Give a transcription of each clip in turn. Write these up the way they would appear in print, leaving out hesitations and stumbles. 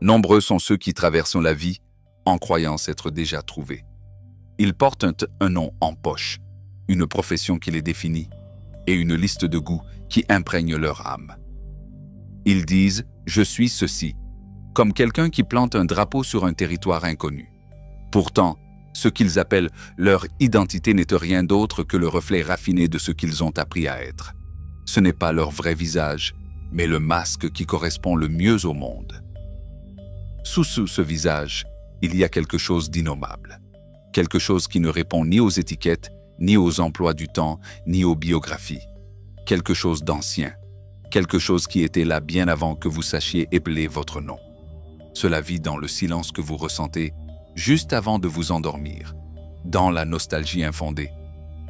Nombreux sont ceux qui traversent la vie en croyant s'être déjà trouvés. Ils portent un nom en poche, une profession qui les définit et une liste de goûts qui imprègne leur âme. Ils disent « je suis ceci », comme quelqu'un qui plante un drapeau sur un territoire inconnu. Pourtant, ce qu'ils appellent leur identité n'est rien d'autre que le reflet raffiné de ce qu'ils ont appris à être. Ce n'est pas leur vrai visage, mais le masque qui correspond le mieux au monde. Sous ce visage, il y a quelque chose d'innommable. Quelque chose qui ne répond ni aux étiquettes, ni aux emplois du temps, ni aux biographies. Quelque chose d'ancien. Quelque chose qui était là bien avant que vous sachiez épeler votre nom. Cela vit dans le silence que vous ressentez juste avant de vous endormir, dans la nostalgie infondée,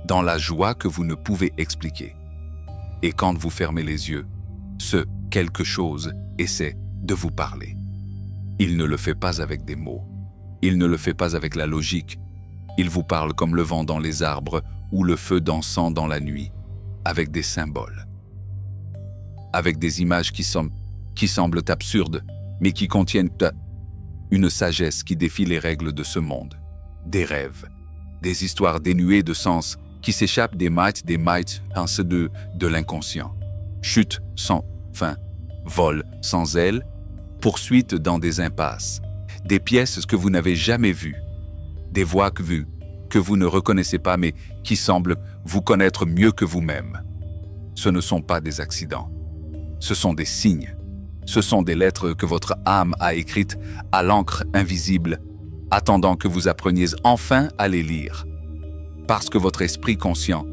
dans la joie que vous ne pouvez expliquer. Et quand vous fermez les yeux, ce quelque chose essaie de vous parler. Il ne le fait pas avec des mots. Il ne le fait pas avec la logique. Il vous parle comme le vent dans les arbres ou le feu dansant dans la nuit, avec des symboles. Avec des images qui semblent absurdes, mais qui contiennent une sagesse qui défie les règles de ce monde. Des rêves, des histoires dénuées de sens qui s'échappent des mythes de l'inconscient. Chute sans fin, vol sans aile, poursuite dans des impasses, des pièces que vous n'avez jamais vues, des voix que vous ne reconnaissez pas mais qui semblent vous connaître mieux que vous-même. Ce ne sont pas des accidents, ce sont des signes. Ce sont des lettres que votre âme a écrites à l'encre invisible, attendant que vous appreniez enfin à les lire. Parce que votre esprit conscient,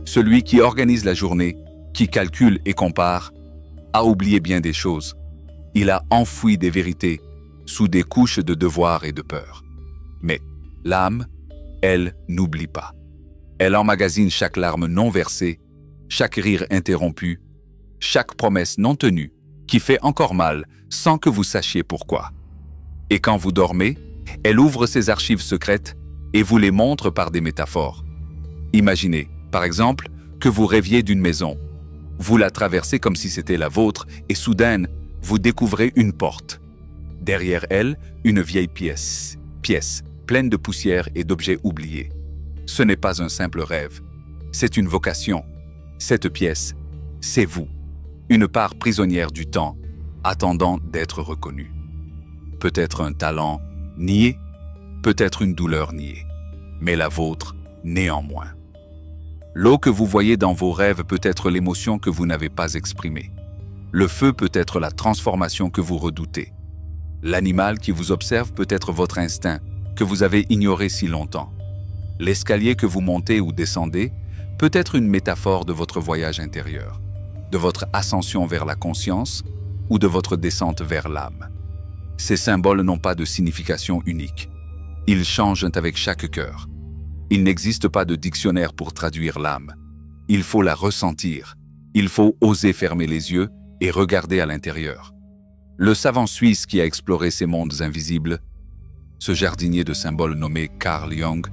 celui qui organise la journée, qui calcule et compare, a oublié bien des choses. Il a enfoui des vérités sous des couches de devoir et de peur. Mais l'âme, elle, n'oublie pas. Elle emmagasine chaque larme non versée, chaque rire interrompu, chaque promesse non tenue, qui fait encore mal sans que vous sachiez pourquoi. Et quand vous dormez, elle ouvre ses archives secrètes et vous les montre par des métaphores. Imaginez, par exemple, que vous rêviez d'une maison. Vous la traversez comme si c'était la vôtre et soudain, vous découvrez une porte. Derrière elle, une vieille pièce pleine de poussière et d'objets oubliés. Ce n'est pas un simple rêve, c'est une vocation. Cette pièce, c'est vous. Une part prisonnière du temps, attendant d'être reconnue. Peut-être un talent nié, peut-être une douleur niée, mais la vôtre néanmoins. L'eau que vous voyez dans vos rêves peut être l'émotion que vous n'avez pas exprimée. Le feu peut être la transformation que vous redoutez. L'animal qui vous observe peut être votre instinct, que vous avez ignoré si longtemps. L'escalier que vous montez ou descendez peut être une métaphore de votre voyage intérieur, de votre ascension vers la conscience ou de votre descente vers l'âme. Ces symboles n'ont pas de signification unique. Ils changent avec chaque cœur. Il n'existe pas de dictionnaire pour traduire l'âme. Il faut la ressentir. Il faut oser fermer les yeux et regarder à l'intérieur. Le savant suisse qui a exploré ces mondes invisibles, ce jardinier de symboles nommé Carl Jung,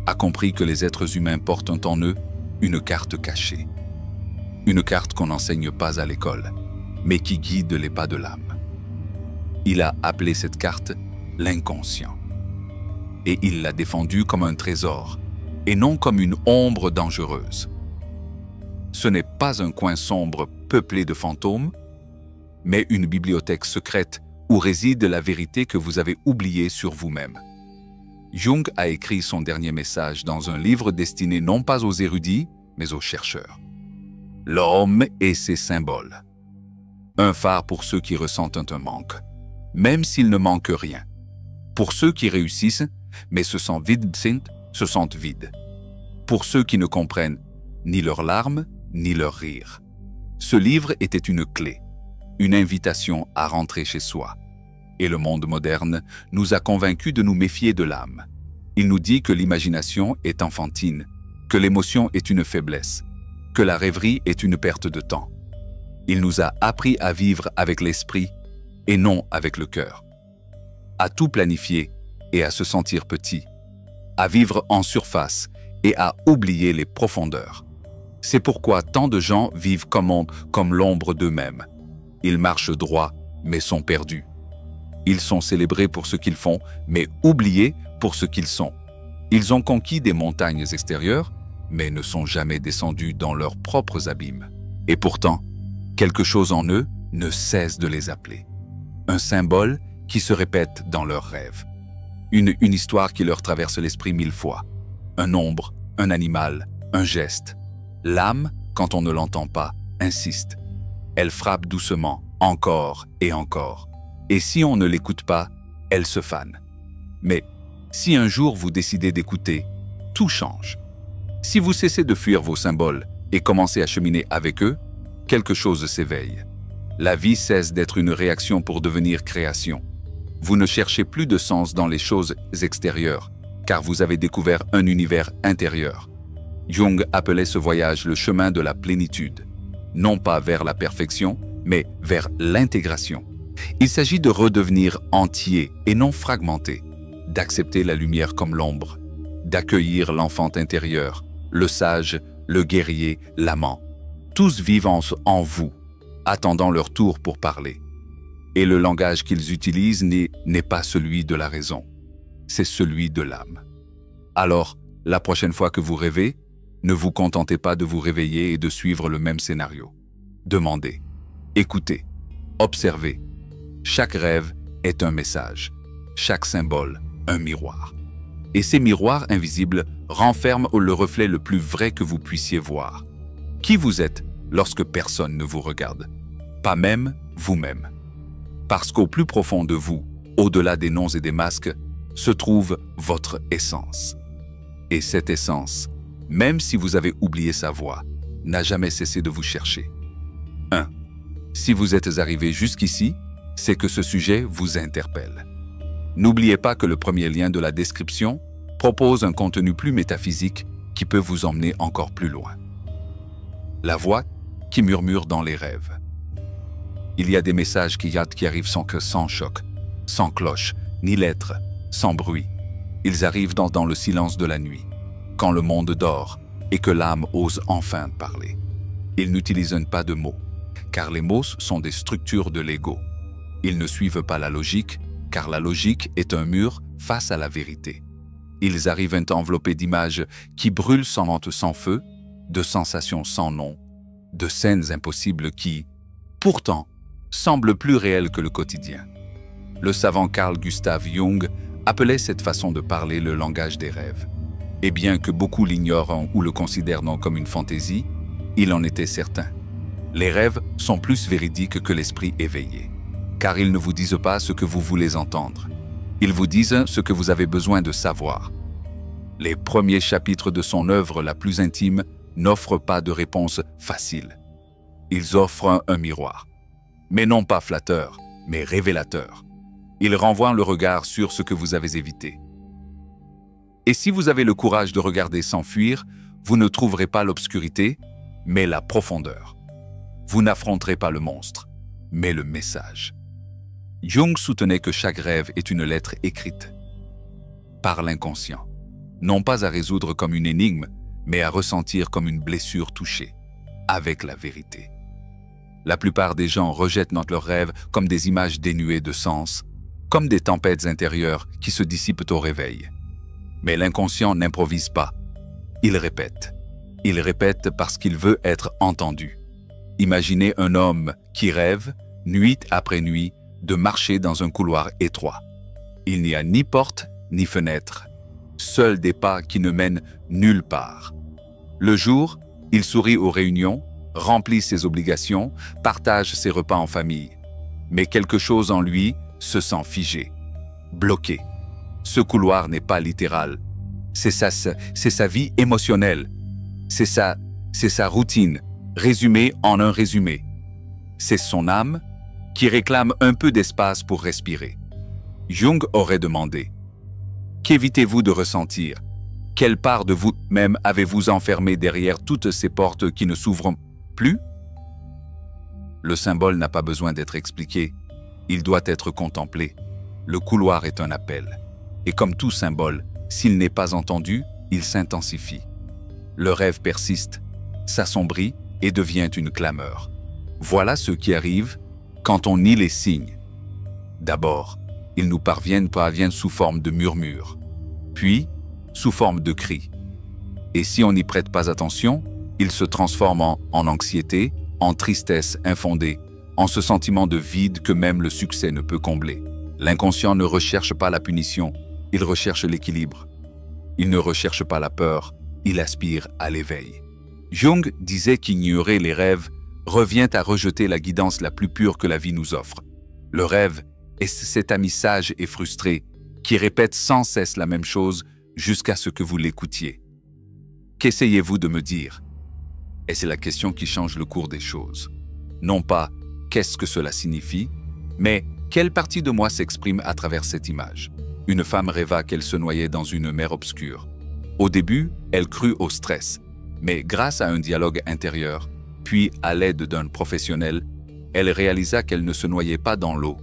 a compris que les êtres humains portent en eux une carte cachée. Une carte qu'on n'enseigne pas à l'école, mais qui guide les pas de l'âme. Il a appelé cette carte l'inconscient. Et il l'a défendue comme un trésor, et non comme une ombre dangereuse. Ce n'est pas un coin sombre peuplé de fantômes, mais une bibliothèque secrète où réside la vérité que vous avez oubliée sur vous-même. Jung a écrit son dernier message dans un livre destiné non pas aux érudits, mais aux chercheurs. L'homme et ses symboles. Un phare pour ceux qui ressentent un manque, même s'il ne manque rien. Pour ceux qui réussissent, mais se sentent vides. Pour ceux qui ne comprennent ni leurs larmes, ni leurs rires. Ce livre était une clé, une invitation à rentrer chez soi. Et le monde moderne nous a convaincus de nous méfier de l'âme. Il nous dit que l'imagination est enfantine, que l'émotion est une faiblesse, que la rêverie est une perte de temps. Il nous a appris à vivre avec l'esprit et non avec le cœur, à tout planifier et à se sentir petit, à vivre en surface et à oublier les profondeurs. C'est pourquoi tant de gens vivent comme l'ombre d'eux-mêmes. Ils marchent droit, mais sont perdus. Ils sont célébrés pour ce qu'ils font, mais oubliés pour ce qu'ils sont. Ils ont conquis des montagnes extérieures, mais ne sont jamais descendus dans leurs propres abîmes. Et pourtant, quelque chose en eux ne cesse de les appeler. Un symbole qui se répète dans leurs rêves. Une histoire qui leur traverse l'esprit 1000 fois. Un nombre, un animal, un geste. L'âme, quand on ne l'entend pas, insiste. Elle frappe doucement, encore et encore. Et si on ne l'écoute pas, elle se fane. Mais si un jour vous décidez d'écouter, tout change. Si vous cessez de fuir vos symboles et commencez à cheminer avec eux, quelque chose s'éveille. La vie cesse d'être une réaction pour devenir création. Vous ne cherchez plus de sens dans les choses extérieures, car vous avez découvert un univers intérieur. Jung appelait ce voyage le chemin de la plénitude, non pas vers la perfection, mais vers l'intégration. Il s'agit de redevenir entier et non fragmenté, d'accepter la lumière comme l'ombre, d'accueillir l'enfant intérieur, le sage, le guerrier, l'amant, tous vivant en vous, attendant leur tour pour parler. Et le langage qu'ils utilisent n'est pas celui de la raison, c'est celui de l'âme. Alors, la prochaine fois que vous rêvez, ne vous contentez pas de vous réveiller et de suivre le même scénario. Demandez, écoutez, observez. Chaque rêve est un message, chaque symbole un miroir. Et ces miroirs invisibles renferment le reflet le plus vrai que vous puissiez voir. Qui vous êtes lorsque personne ne vous regarde, pas même vous-même. Parce qu'au plus profond de vous, au-delà des noms et des masques, se trouve votre essence. Et cette essence, même si vous avez oublié sa voix, n'a jamais cessé de vous chercher. 1. Si vous êtes arrivé jusqu'ici, c'est que ce sujet vous interpelle. N'oubliez pas que le premier lien de la description propose un contenu plus métaphysique qui peut vous emmener encore plus loin. La voix qui murmure dans les rêves. Il y a des messages qui arrivent sans choc, sans cloche, ni lettres, sans bruit. Ils arrivent dans le silence de la nuit, quand le monde dort et que l'âme ose enfin parler. Ils n'utilisent pas de mots, car les mots sont des structures de l'ego. Ils ne suivent pas la logique, car la logique est un mur face à la vérité. Ils arrivent enveloppés d'images qui brûlent sans feu, de sensations sans nom, de scènes impossibles qui, pourtant, semblent plus réelles que le quotidien. Le savant Carl Gustav Jung appelait cette façon de parler le langage des rêves. Et bien que beaucoup l'ignorent ou le considèrent non comme une fantaisie, il en était certain. Les rêves sont plus véridiques que l'esprit éveillé, car ils ne vous disent pas ce que vous voulez entendre. Ils vous disent ce que vous avez besoin de savoir. Les premiers chapitres de son œuvre la plus intime n'offrent pas de réponse facile. Ils offrent un miroir, mais non pas flatteur, mais révélateur. Ils renvoient le regard sur ce que vous avez évité. Et si vous avez le courage de regarder sans fuir, vous ne trouverez pas l'obscurité, mais la profondeur. Vous n'affronterez pas le monstre, mais le message. Jung soutenait que chaque rêve est une lettre écrite par l'inconscient, non pas à résoudre comme une énigme, mais à ressentir comme une blessure touchée, avec la vérité. La plupart des gens rejettent leurs rêves comme des images dénuées de sens, comme des tempêtes intérieures qui se dissipent au réveil. Mais l'inconscient n'improvise pas. Il répète. Il répète parce qu'il veut être entendu. Imaginez un homme qui rêve, nuit après nuit, de marcher dans un couloir étroit. Il n'y a ni porte ni fenêtre, seuls des pas qui ne mènent nulle part. Le jour, il sourit aux réunions, remplit ses obligations, partage ses repas en famille. Mais quelque chose en lui se sent figé, bloqué. Ce couloir n'est pas littéral. C'est sa vie émotionnelle. C'est sa routine, résumée en un résumé. C'est son âme qui réclame un peu d'espace pour respirer. Jung aurait demandé « Qu'évitez-vous de ressentir? Quelle part de vous-même avez-vous enfermée derrière toutes ces portes qui ne s'ouvrent plus ?» Le symbole n'a pas besoin d'être expliqué. Il doit être contemplé. Le couloir est un appel. Et comme tout symbole, s'il n'est pas entendu, il s'intensifie. Le rêve persiste, s'assombrit et devient une clameur. Voilà ce qui arrive quand on nie les signes. D'abord, Ils nous parviennent sous forme de murmures, puis sous forme de cris. Et si on n'y prête pas attention, ils se transforment en anxiété, en tristesse infondée, en ce sentiment de vide que même le succès ne peut combler. L'inconscient ne recherche pas la punition, il recherche l'équilibre. Il ne recherche pas la peur, il aspire à l'éveil. Jung disait qu'ignorer les rêves revient à rejeter la guidance la plus pure que la vie nous offre. Le rêve est cet ami sage et frustré qui répète sans cesse la même chose jusqu'à ce que vous l'écoutiez. Qu'essayez-vous de me dire? Et c'est la question qui change le cours des choses. Non pas « qu'est-ce que cela signifie ?», mais « quelle partie de moi s'exprime à travers cette image ?» Une femme rêva qu'elle se noyait dans une mer obscure. Au début, elle crut au stress, mais grâce à un dialogue intérieur, puis à l'aide d'un professionnel, elle réalisa qu'elle ne se noyait pas dans l'eau,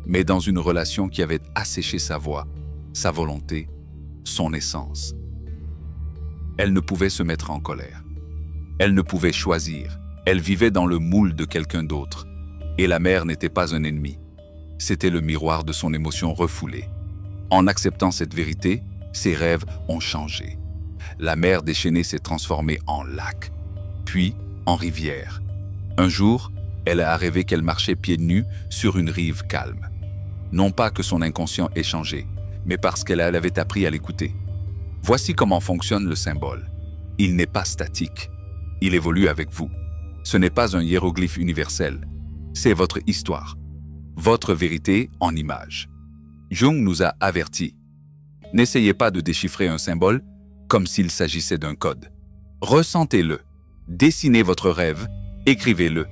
mais dans une relation qui avait asséché sa voix, sa volonté, son essence. Elle ne pouvait se mettre en colère. Elle ne pouvait choisir. Elle vivait dans le moule de quelqu'un d'autre. Et la mer n'était pas un ennemi. C'était le miroir de son émotion refoulée. En acceptant cette vérité, ses rêves ont changé. La mer déchaînée s'est transformée en lac, puis en rivière. Un jour, elle a rêvé qu'elle marchait pieds nus sur une rive calme. Non pas que son inconscient ait changé, mais parce qu'elle avait appris à l'écouter. Voici comment fonctionne le symbole. Il n'est pas statique. Il évolue avec vous. Ce n'est pas un hiéroglyphe universel. C'est votre histoire. Votre vérité en image. Jung nous a avertis. N'essayez pas de déchiffrer un symbole comme s'il s'agissait d'un code. Ressentez-le. Dessinez votre rêve. Écrivez-le.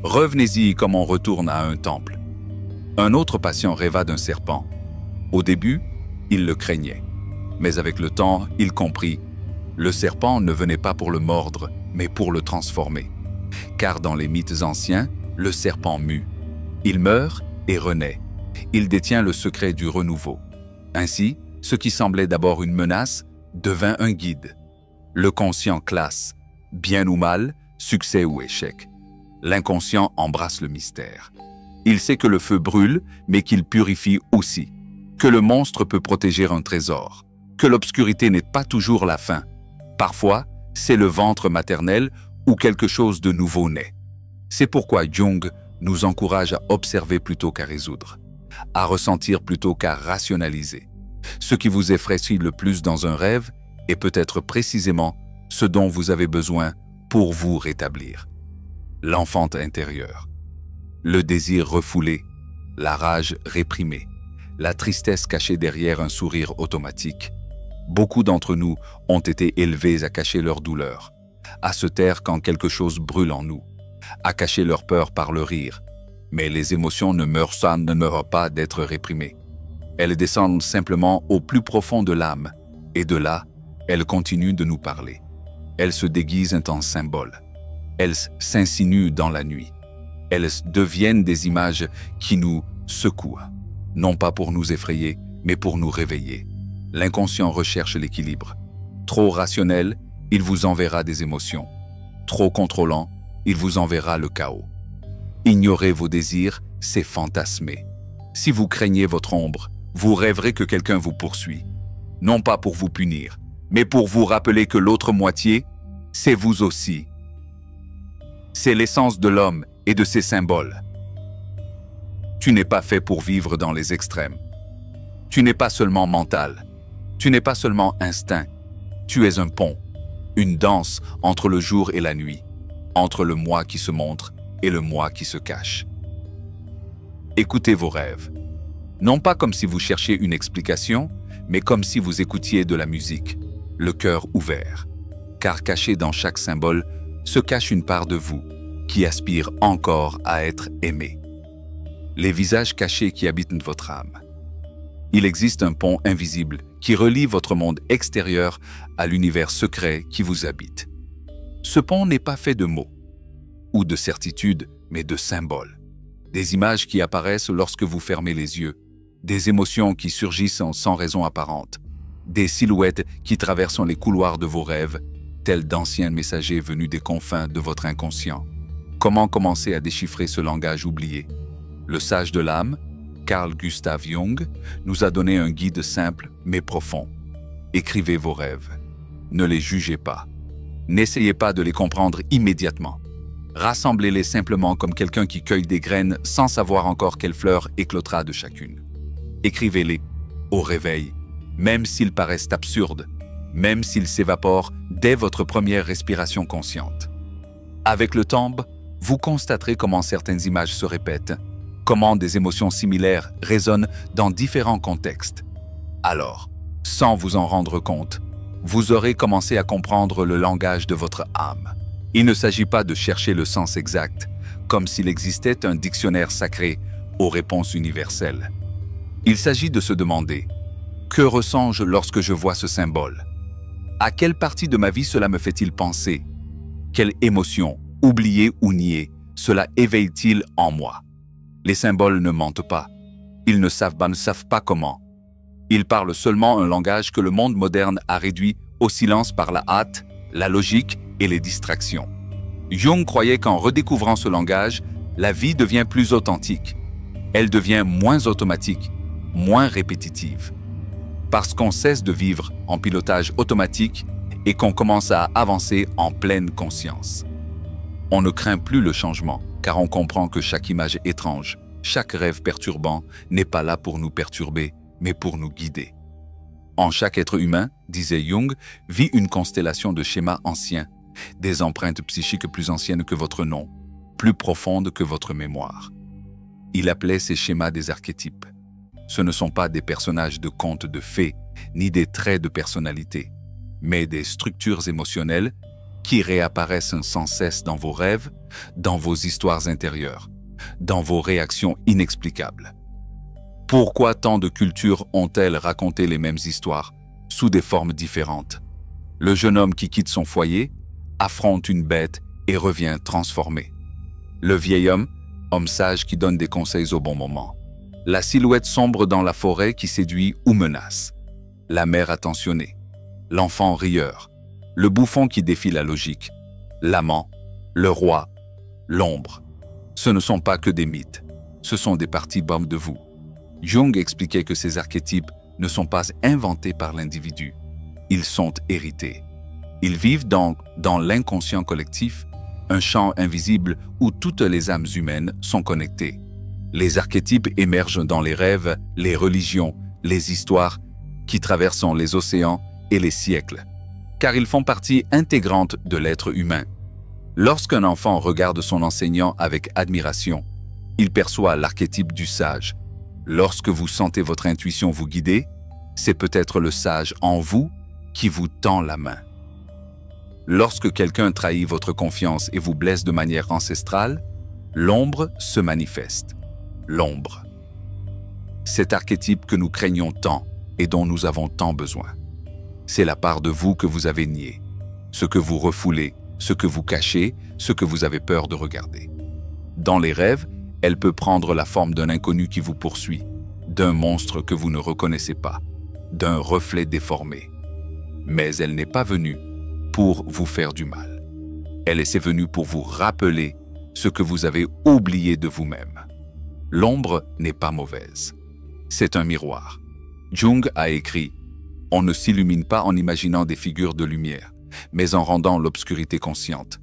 Revenez-y comme on retourne à un temple. Un autre patient rêva d'un serpent. Au début, il le craignait. Mais avec le temps, il comprit. Le serpent ne venait pas pour le mordre, mais pour le transformer. Car dans les mythes anciens, le serpent mue. Il meurt et renaît. Il détient le secret du renouveau. Ainsi, ce qui semblait d'abord une menace devint un guide. Le conscient classe, bien ou mal, succès ou échec. L'inconscient embrasse le mystère. Il sait que le feu brûle, mais qu'il purifie aussi. Que le monstre peut protéger un trésor. Que l'obscurité n'est pas toujours la fin. Parfois, c'est le ventre maternel où quelque chose de nouveau naît. C'est pourquoi Jung nous encourage à observer plutôt qu'à résoudre, à ressentir plutôt qu'à rationaliser. Ce qui vous effraie le plus dans un rêve est peut-être précisément ce dont vous avez besoin pour vous rétablir. L'enfant intérieur, le désir refoulé, la rage réprimée, la tristesse cachée derrière un sourire automatique. Beaucoup d'entre nous ont été élevés à cacher leur douleur, à se taire quand quelque chose brûle en nous, à cacher leur peur par le rire. Mais les émotions ne meurent pas d'être réprimées. Elles descendent simplement au plus profond de l'âme, et de là, elles continuent de nous parler. Elles se déguisent en symboles. Elles s'insinuent dans la nuit. Elles deviennent des images qui nous secouent, non pas pour nous effrayer, mais pour nous réveiller. L'inconscient recherche l'équilibre. Trop rationnel, il vous enverra des émotions. Trop contrôlant, il vous enverra le chaos. Ignorer vos désirs, c'est fantasmer. Si vous craignez votre ombre, vous rêverez que quelqu'un vous poursuit. Non pas pour vous punir, mais pour vous rappeler que l'autre moitié, c'est vous aussi. C'est l'essence de l'homme et de ses symboles. Tu n'es pas fait pour vivre dans les extrêmes. Tu n'es pas seulement mental. Tu n'es pas seulement instinct. Tu es un pont, une danse entre le jour et la nuit, entre le moi qui se montre et le moi qui se cache. Écoutez vos rêves. Non pas comme si vous cherchiez une explication, mais comme si vous écoutiez de la musique, le cœur ouvert. Car caché dans chaque symbole se cache une part de vous qui aspire encore à être aimé. Les visages cachés qui habitent votre âme. Il existe un pont invisible qui relie votre monde extérieur à l'univers secret qui vous habite. Ce pont n'est pas fait de mots ou de certitudes, mais de symboles. Des images qui apparaissent lorsque vous fermez les yeux, des émotions qui surgissent sans raison apparente, des silhouettes qui traversent les couloirs de vos rêves, tels d'anciens messagers venus des confins de votre inconscient. Comment commencer à déchiffrer ce langage oublié? Le sage de l'âme, Carl Gustav Jung, nous a donné un guide simple mais profond. Écrivez vos rêves. Ne les jugez pas. N'essayez pas de les comprendre immédiatement. Rassemblez-les simplement comme quelqu'un qui cueille des graines sans savoir encore quelle fleur éclotera de chacune. Écrivez-les au réveil, même s'ils paraissent absurdes, même s'ils s'évaporent dès votre première respiration consciente. Avec le temps, vous constaterez comment certaines images se répètent, comment des émotions similaires résonnent dans différents contextes. Alors, sans vous en rendre compte, vous aurez commencé à comprendre le langage de votre âme. Il ne s'agit pas de chercher le sens exact, comme s'il existait un dictionnaire sacré aux réponses universelles. Il s'agit de se demander « Que ressens-je lorsque je vois ce symbole? À quelle partie de ma vie cela me fait-il penser? Quelle émotion, oubliée ou niée, cela éveille-t-il en moi? » Les symboles ne mentent pas. Ils ne savent pas comment. Ils parlent seulement un langage que le monde moderne a réduit au silence par la hâte, la logique et les distractions. Jung croyait qu'en redécouvrant ce langage, la vie devient plus authentique. Elle devient moins automatique, moins répétitive. Parce qu'on cesse de vivre en pilotage automatique et qu'on commence à avancer en pleine conscience. On ne craint plus le changement, car on comprend que chaque image étrange, chaque rêve perturbant n'est pas là pour nous perturber, mais pour nous guider. En chaque être humain, disait Jung, vit une constellation de schémas anciens, des empreintes psychiques plus anciennes que votre nom, plus profondes que votre mémoire. Il appelait ces schémas des archétypes. Ce ne sont pas des personnages de contes de fées, ni des traits de personnalité, mais des structures émotionnelles qui réapparaissent sans cesse dans vos rêves, dans vos histoires intérieures, dans vos réactions inexplicables. Pourquoi tant de cultures ont-elles raconté les mêmes histoires, sous des formes différentes? Le jeune homme qui quitte son foyer, affronte une bête et revient transformé. Le vieil homme, homme sage qui donne des conseils au bon moment. La silhouette sombre dans la forêt qui séduit ou menace. La mère attentionnée. L'enfant rieur. Le bouffon qui défie la logique. L'amant, le roi, l'ombre. Ce ne sont pas que des mythes, ce sont des parties bombes de vous. Jung expliquait que ces archétypes ne sont pas inventés par l'individu, ils sont hérités. Ils vivent dans l'inconscient collectif, un champ invisible où toutes les âmes humaines sont connectées. Les archétypes émergent dans les rêves, les religions, les histoires qui traversent les océans et les siècles, car ils font partie intégrante de l'être humain. Lorsqu'un enfant regarde son enseignant avec admiration, il perçoit l'archétype du sage. Lorsque vous sentez votre intuition vous guider, c'est peut-être le sage en vous qui vous tend la main. Lorsque quelqu'un trahit votre confiance et vous blesse de manière ancestrale, l'ombre se manifeste. L'ombre. Cet archétype que nous craignons tant et dont nous avons tant besoin. C'est la part de vous que vous avez niée, ce que vous refoulez, ce que vous cachez, ce que vous avez peur de regarder. Dans les rêves, elle peut prendre la forme d'un inconnu qui vous poursuit, d'un monstre que vous ne reconnaissez pas, d'un reflet déformé. Mais elle n'est pas venue pour vous faire du mal. Elle est venue pour vous rappeler ce que vous avez oublié de vous-même. L'ombre n'est pas mauvaise. C'est un miroir. Jung a écrit « On ne s'illumine pas en imaginant des figures de lumière, mais en rendant l'obscurité consciente. »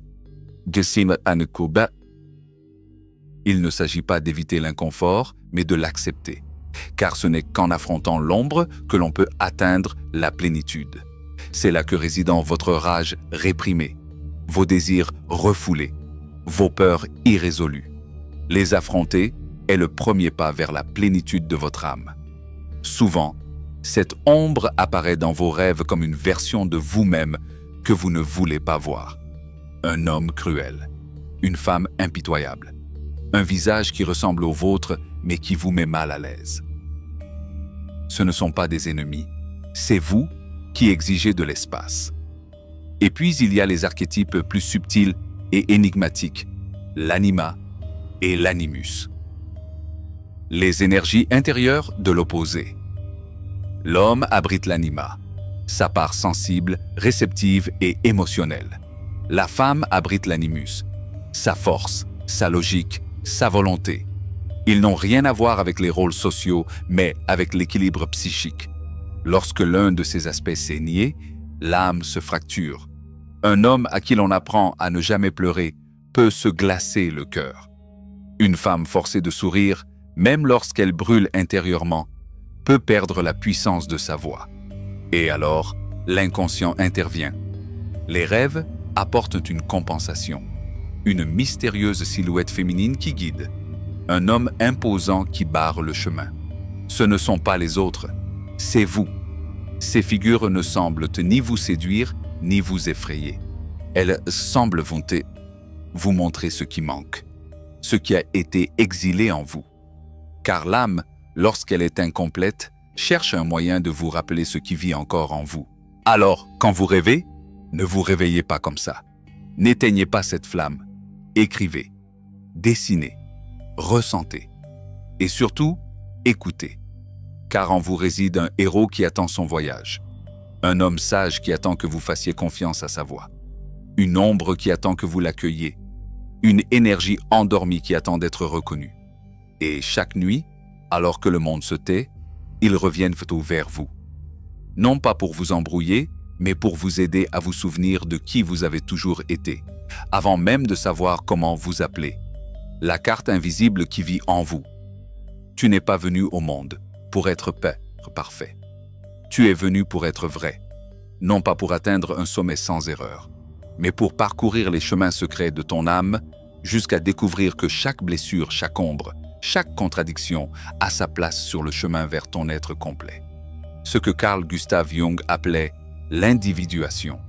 Il ne s'agit pas d'éviter l'inconfort, mais de l'accepter. Car ce n'est qu'en affrontant l'ombre que l'on peut atteindre la plénitude. C'est là que réside votre rage réprimée, vos désirs refoulés, vos peurs irrésolues. Les affronter est le premier pas vers la plénitude de votre âme. Souvent, cette ombre apparaît dans vos rêves comme une version de vous-même que vous ne voulez pas voir. Un homme cruel, une femme impitoyable, un visage qui ressemble au vôtre mais qui vous met mal à l'aise. Ce ne sont pas des ennemis, c'est vous qui exigez de l'espace. Et puis il y a les archétypes plus subtils et énigmatiques, l'anima et l'animus. Les énergies intérieures de l'opposé. L'homme abrite l'anima, sa part sensible, réceptive et émotionnelle. La femme abrite l'animus, sa force, sa logique, sa volonté. Ils n'ont rien à voir avec les rôles sociaux, mais avec l'équilibre psychique. Lorsque l'un de ces aspects s'est nié, l'âme se fracture. Un homme à qui l'on apprend à ne jamais pleurer peut se glacer le cœur. Une femme forcée de sourire, même lorsqu'elle brûle intérieurement, peut perdre la puissance de sa voix. Et alors, l'inconscient intervient. Les rêves apportent une compensation, une mystérieuse silhouette féminine qui guide, un homme imposant qui barre le chemin. Ce ne sont pas les autres, c'est vous. Ces figures ne semblent ni vous séduire, ni vous effrayer. Elles semblent vous montrer ce qui manque, ce qui a été exilé en vous. Car l'âme, lorsqu'elle est incomplète, cherche un moyen de vous rappeler ce qui vit encore en vous. Alors, quand vous rêvez, ne vous réveillez pas comme ça. N'éteignez pas cette flamme. Écrivez, dessinez, ressentez et surtout, écoutez. Car en vous réside un héros qui attend son voyage, un homme sage qui attend que vous fassiez confiance à sa voix, une ombre qui attend que vous l'accueilliez, une énergie endormie qui attend d'être reconnue. Et chaque nuit, alors que le monde se tait, ils reviennent vers vous. Non pas pour vous embrouiller, mais pour vous aider à vous souvenir de qui vous avez toujours été, avant même de savoir comment vous appeler. La carte invisible qui vit en vous. Tu n'es pas venu au monde pour être parfait. Tu es venu pour être vrai, non pas pour atteindre un sommet sans erreur, mais pour parcourir les chemins secrets de ton âme jusqu'à découvrir que chaque blessure, chaque ombre, chaque contradiction a sa place sur le chemin vers ton être complet. Ce que Carl Gustav Jung appelait l'individuation,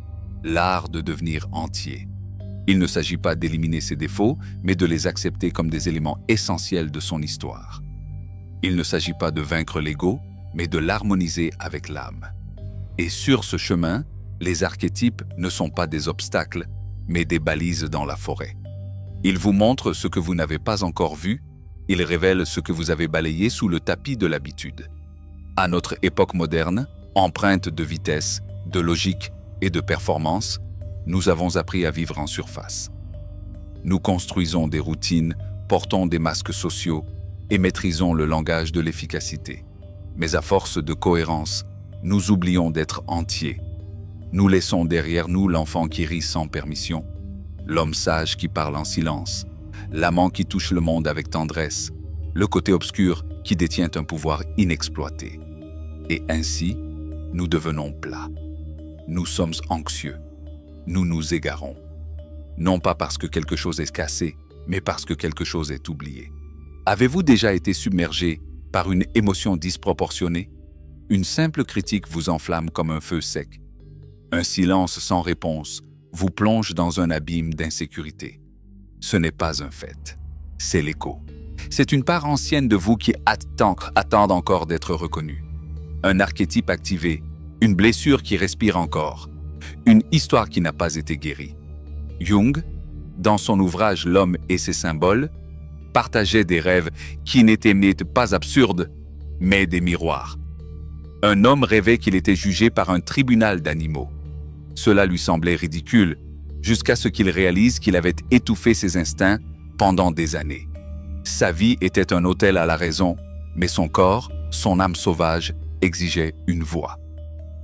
l'art de devenir entier. Il ne s'agit pas d'éliminer ses défauts, mais de les accepter comme des éléments essentiels de son histoire. Il ne s'agit pas de vaincre l'ego, mais de l'harmoniser avec l'âme. Et sur ce chemin, les archétypes ne sont pas des obstacles, mais des balises dans la forêt. Ils vous montrent ce que vous n'avez pas encore vu, ils révèlent ce que vous avez balayé sous le tapis de l'habitude. À notre époque moderne, empreinte de vitesse, de logique et de performance, nous avons appris à vivre en surface. Nous construisons des routines, portons des masques sociaux et maîtrisons le langage de l'efficacité. Mais à force de cohérence, nous oublions d'être entiers. Nous laissons derrière nous l'enfant qui rit sans permission, l'homme sage qui parle en silence, l'amant qui touche le monde avec tendresse, le côté obscur qui détient un pouvoir inexploité. Et ainsi, nous devenons plats. Nous sommes anxieux. Nous nous égarons. Non pas parce que quelque chose est cassé, mais parce que quelque chose est oublié. Avez-vous déjà été submergé par une émotion disproportionnée? Une simple critique vous enflamme comme un feu sec. Un silence sans réponse vous plonge dans un abîme d'insécurité. Ce n'est pas un fait, c'est l'écho. C'est une part ancienne de vous qui attend encore d'être reconnue. Un archétype activé, une blessure qui respire encore, une histoire qui n'a pas été guérie. Jung, dans son ouvrage L'homme et ses symboles, partageait des rêves qui n'étaient pas absurdes, mais des miroirs. Un homme rêvait qu'il était jugé par un tribunal d'animaux. Cela lui semblait ridicule, jusqu'à ce qu'il réalise qu'il avait étouffé ses instincts pendant des années. Sa vie était un autel à la raison, mais son corps, son âme sauvage, exigeait une voix.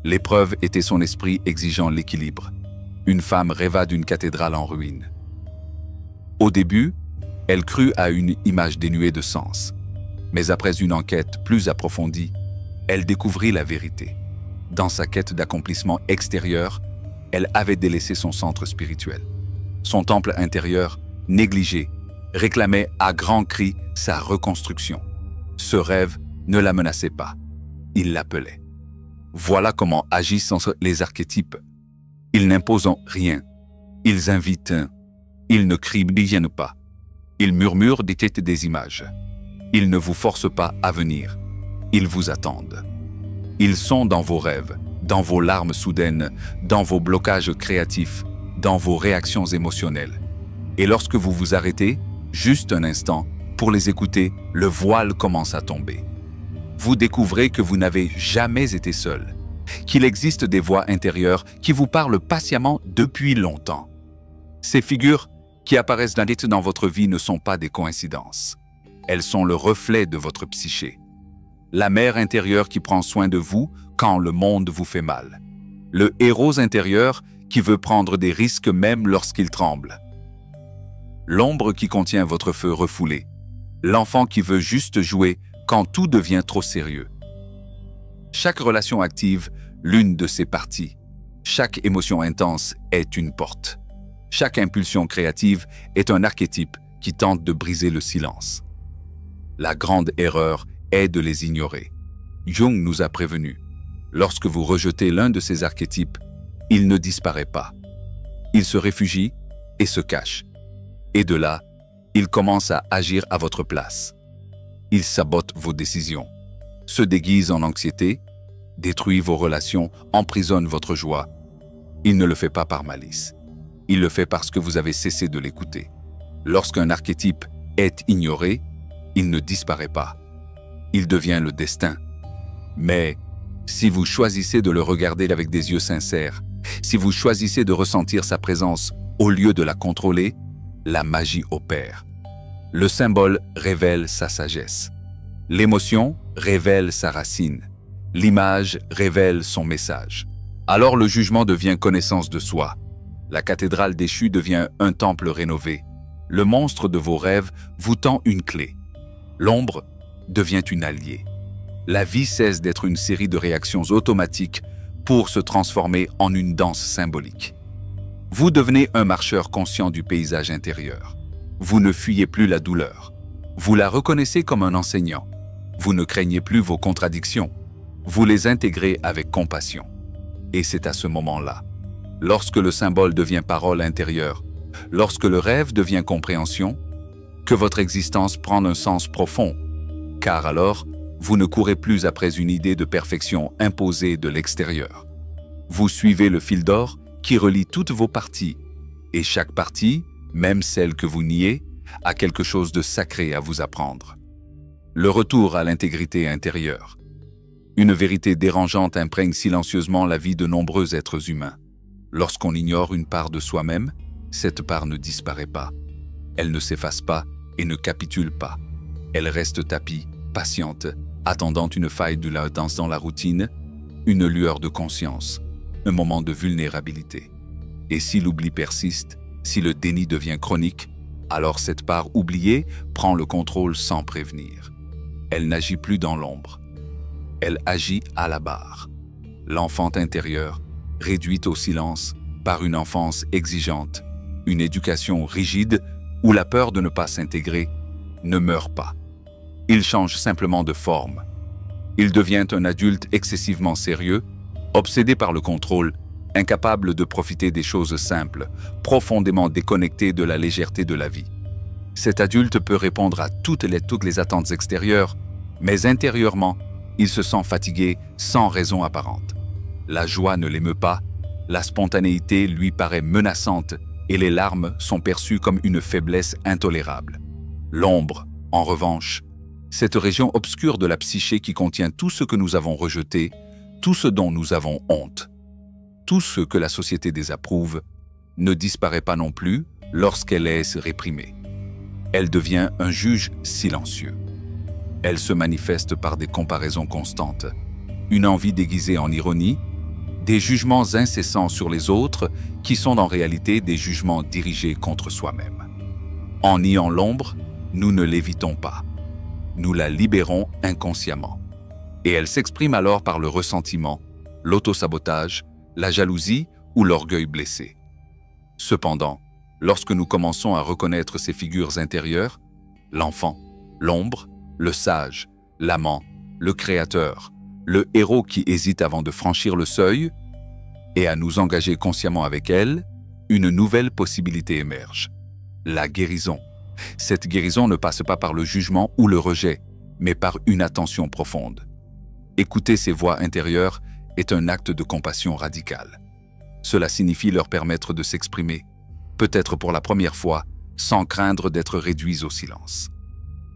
L'épreuve était son esprit exigeant l'équilibre. Une femme rêva d'une cathédrale en ruine. Au début, elle crut à une image dénuée de sens. Mais après une enquête plus approfondie, elle découvrit la vérité. Dans sa quête d'accomplissement extérieur, elle avait délaissé son centre spirituel. Son temple intérieur, négligé, réclamait à grands cris sa reconstruction. Ce rêve ne la menaçait pas, il l'appelait. Voilà comment agissent les archétypes. Ils n'imposent rien, ils invitent, ils ne crient pas, ils murmurent des têtes des images. Ils ne vous forcent pas à venir, ils vous attendent. Ils sont dans vos rêves, dans vos larmes soudaines, dans vos blocages créatifs, dans vos réactions émotionnelles. Et lorsque vous vous arrêtez, juste un instant, pour les écouter, le voile commence à tomber. Vous découvrez que vous n'avez jamais été seul, qu'il existe des voix intérieures qui vous parlent patiemment depuis longtemps. Ces figures qui apparaissent dans votre vie ne sont pas des coïncidences. Elles sont le reflet de votre psyché. La mère intérieure qui prend soin de vous quand le monde vous fait mal. Le héros intérieur qui veut prendre des risques même lorsqu'il tremble. L'ombre qui contient votre feu refoulé. L'enfant qui veut juste jouer quand tout devient trop sérieux. Chaque relation active, l'une de ses parties. Chaque émotion intense est une porte. Chaque impulsion créative est un archétype qui tente de briser le silence. La grande erreur est de les ignorer. Jung nous a prévenus. Lorsque vous rejetez l'un de ces archétypes, il ne disparaît pas. Il se réfugie et se cache. Et de là, il commence à agir à votre place. Il sabote vos décisions, se déguise en anxiété, détruit vos relations, emprisonne votre joie. Il ne le fait pas par malice. Il le fait parce que vous avez cessé de l'écouter. Lorsqu'un archétype est ignoré, il ne disparaît pas. Il devient le destin. Mais si vous choisissez de le regarder avec des yeux sincères, si vous choisissez de ressentir sa présence au lieu de la contrôler, la magie opère. Le symbole révèle sa sagesse. L'émotion révèle sa racine. L'image révèle son message. Alors le jugement devient connaissance de soi. La cathédrale déchue devient un temple rénové. Le monstre de vos rêves vous tend une clé. L'ombre devient une alliée. La vie cesse d'être une série de réactions automatiques pour se transformer en une danse symbolique. Vous devenez un marcheur conscient du paysage intérieur. Vous ne fuyez plus la douleur. Vous la reconnaissez comme un enseignant. Vous ne craignez plus vos contradictions. Vous les intégrez avec compassion. Et c'est à ce moment-là, lorsque le symbole devient parole intérieure, lorsque le rêve devient compréhension, que votre existence prend un sens profond. Car alors, vous ne courez plus après une idée de perfection imposée de l'extérieur. Vous suivez le fil d'or qui relie toutes vos parties. Et chaque partie, même celle que vous niez, a quelque chose de sacré à vous apprendre. Le retour à l'intégrité intérieure. Une vérité dérangeante imprègne silencieusement la vie de nombreux êtres humains. Lorsqu'on ignore une part de soi-même, cette part ne disparaît pas. Elle ne s'efface pas et ne capitule pas. Elle reste tapie, patiente, attendant une faille de la danse dans la routine, une lueur de conscience, un moment de vulnérabilité. Et si l'oubli persiste, si le déni devient chronique, alors cette part oubliée prend le contrôle sans prévenir. Elle n'agit plus dans l'ombre. Elle agit à la barre. L'enfant intérieur, réduite au silence par une enfance exigeante, une éducation rigide où la peur de ne pas s'intégrer ne meurt pas. Il change simplement de forme. Il devient un adulte excessivement sérieux, obsédé par le contrôle, incapable de profiter des choses simples, profondément déconnecté de la légèreté de la vie. Cet adulte peut répondre à toutes les attentes extérieures, mais intérieurement, il se sent fatigué sans raison apparente. La joie ne l'émeut pas, la spontanéité lui paraît menaçante et les larmes sont perçues comme une faiblesse intolérable. L'ombre, en revanche, cette région obscure de la psyché qui contient tout ce que nous avons rejeté, tout ce dont nous avons honte, tout ce que la société désapprouve, ne disparaît pas non plus lorsqu'elle est réprimée. Elle devient un juge silencieux. Elle se manifeste par des comparaisons constantes, une envie déguisée en ironie, des jugements incessants sur les autres qui sont en réalité des jugements dirigés contre soi-même. En niant l'ombre, nous ne l'évitons pas. Nous la libérons inconsciemment. Et elle s'exprime alors par le ressentiment, l'autosabotage, la jalousie ou l'orgueil blessé. Cependant, lorsque nous commençons à reconnaître ces figures intérieures, l'enfant, l'ombre, le sage, l'amant, le créateur, le héros qui hésite avant de franchir le seuil, et à nous engager consciemment avec elle, une nouvelle possibilité émerge. La guérison. Cette guérison ne passe pas par le jugement ou le rejet, mais par une attention profonde. Écouter ces voix intérieures est un acte de compassion radicale. Cela signifie leur permettre de s'exprimer, peut-être pour la première fois, sans craindre d'être réduits au silence.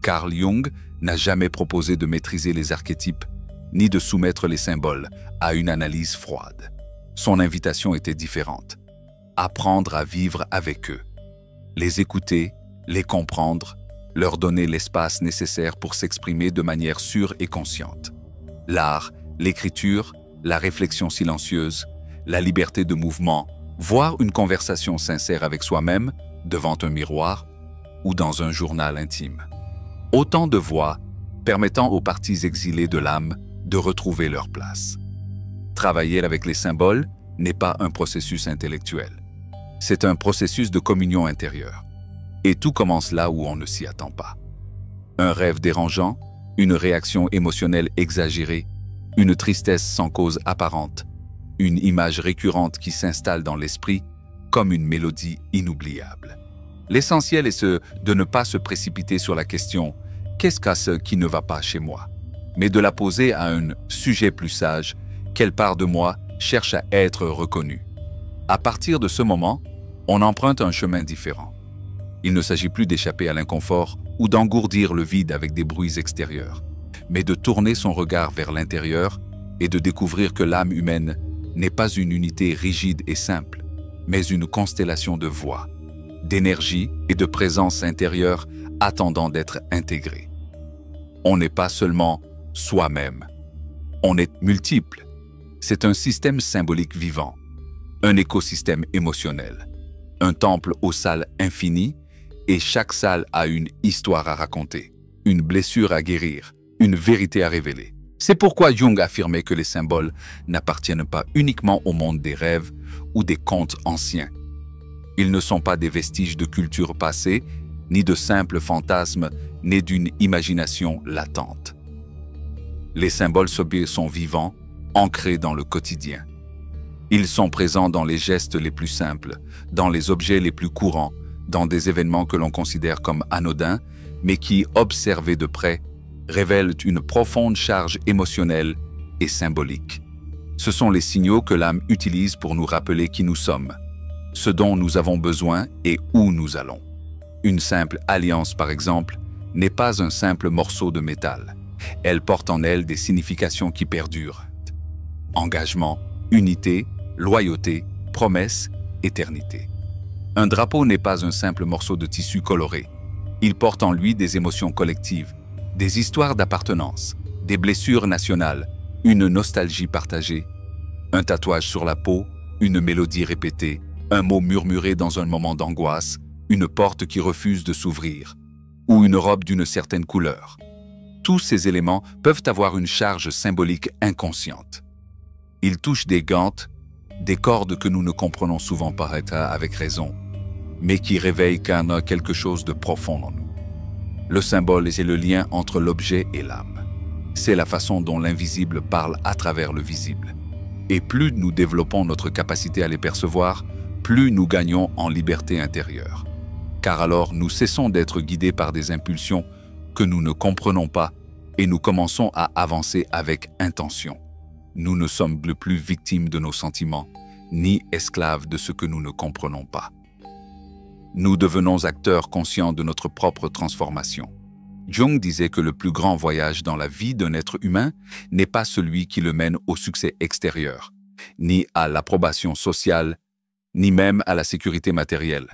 Carl Jung n'a jamais proposé de maîtriser les archétypes, ni de soumettre les symboles à une analyse froide. Son invitation était différente. Apprendre à vivre avec eux. Les écouter, les comprendre, leur donner l'espace nécessaire pour s'exprimer de manière sûre et consciente. L'art, l'écriture, la réflexion silencieuse, la liberté de mouvement, voire une conversation sincère avec soi-même, devant un miroir ou dans un journal intime. Autant de voies permettant aux parties exilées de l'âme de retrouver leur place. Travailler avec les symboles n'est pas un processus intellectuel. C'est un processus de communion intérieure. Et tout commence là où on ne s'y attend pas. Un rêve dérangeant, une réaction émotionnelle exagérée, une tristesse sans cause apparente, une image récurrente qui s'installe dans l'esprit comme une mélodie inoubliable. L'essentiel est de ne pas se précipiter sur la question « Qu'est-ce ce qui ne va pas chez moi ?» mais de la poser à un sujet plus sage, quelle part de moi cherche à être reconnue. À partir de ce moment, on emprunte un chemin différent. Il ne s'agit plus d'échapper à l'inconfort ou d'engourdir le vide avec des bruits extérieurs, mais de tourner son regard vers l'intérieur et de découvrir que l'âme humaine n'est pas une unité rigide et simple, mais une constellation de voix, d'énergie et de présence intérieure attendant d'être intégrée. On n'est pas seulement soi-même, on est multiple. C'est un système symbolique vivant, un écosystème émotionnel, un temple aux salles infinies, et chaque salle a une histoire à raconter, une blessure à guérir, une vérité à révéler. C'est pourquoi Jung affirmait que les symboles n'appartiennent pas uniquement au monde des rêves ou des contes anciens. Ils ne sont pas des vestiges de culture passée, ni de simples fantasmes nés d'une imagination latente. Les symboles sont vivants, ancrés dans le quotidien. Ils sont présents dans les gestes les plus simples, dans les objets les plus courants, dans des événements que l'on considère comme anodins, mais qui, observés de près, révèlent une profonde charge émotionnelle et symbolique. Ce sont les signaux que l'âme utilise pour nous rappeler qui nous sommes, ce dont nous avons besoin et où nous allons. Une simple alliance, par exemple, n'est pas un simple morceau de métal. Elle porte en elle des significations qui perdurent. Engagement, unité, loyauté, promesse, éternité. Un drapeau n'est pas un simple morceau de tissu coloré. Il porte en lui des émotions collectives, des histoires d'appartenance, des blessures nationales, une nostalgie partagée, un tatouage sur la peau, une mélodie répétée, un mot murmuré dans un moment d'angoisse, une porte qui refuse de s'ouvrir, ou une robe d'une certaine couleur. Tous ces éléments peuvent avoir une charge symbolique inconsciente. Ils touchent des gantes, des cordes que nous ne comprenons souvent pas avec raison, mais qui réveillent quelque chose de profond en nous. Le symbole est le lien entre l'objet et l'âme. C'est la façon dont l'invisible parle à travers le visible. Et plus nous développons notre capacité à les percevoir, plus nous gagnons en liberté intérieure. Car alors nous cessons d'être guidés par des impulsions que nous ne comprenons pas et nous commençons à avancer avec intention. Nous ne sommes plus victimes de nos sentiments, ni esclaves de ce que nous ne comprenons pas. Nous devenons acteurs conscients de notre propre transformation. Jung disait que le plus grand voyage dans la vie d'un être humain n'est pas celui qui le mène au succès extérieur, ni à l'approbation sociale, ni même à la sécurité matérielle.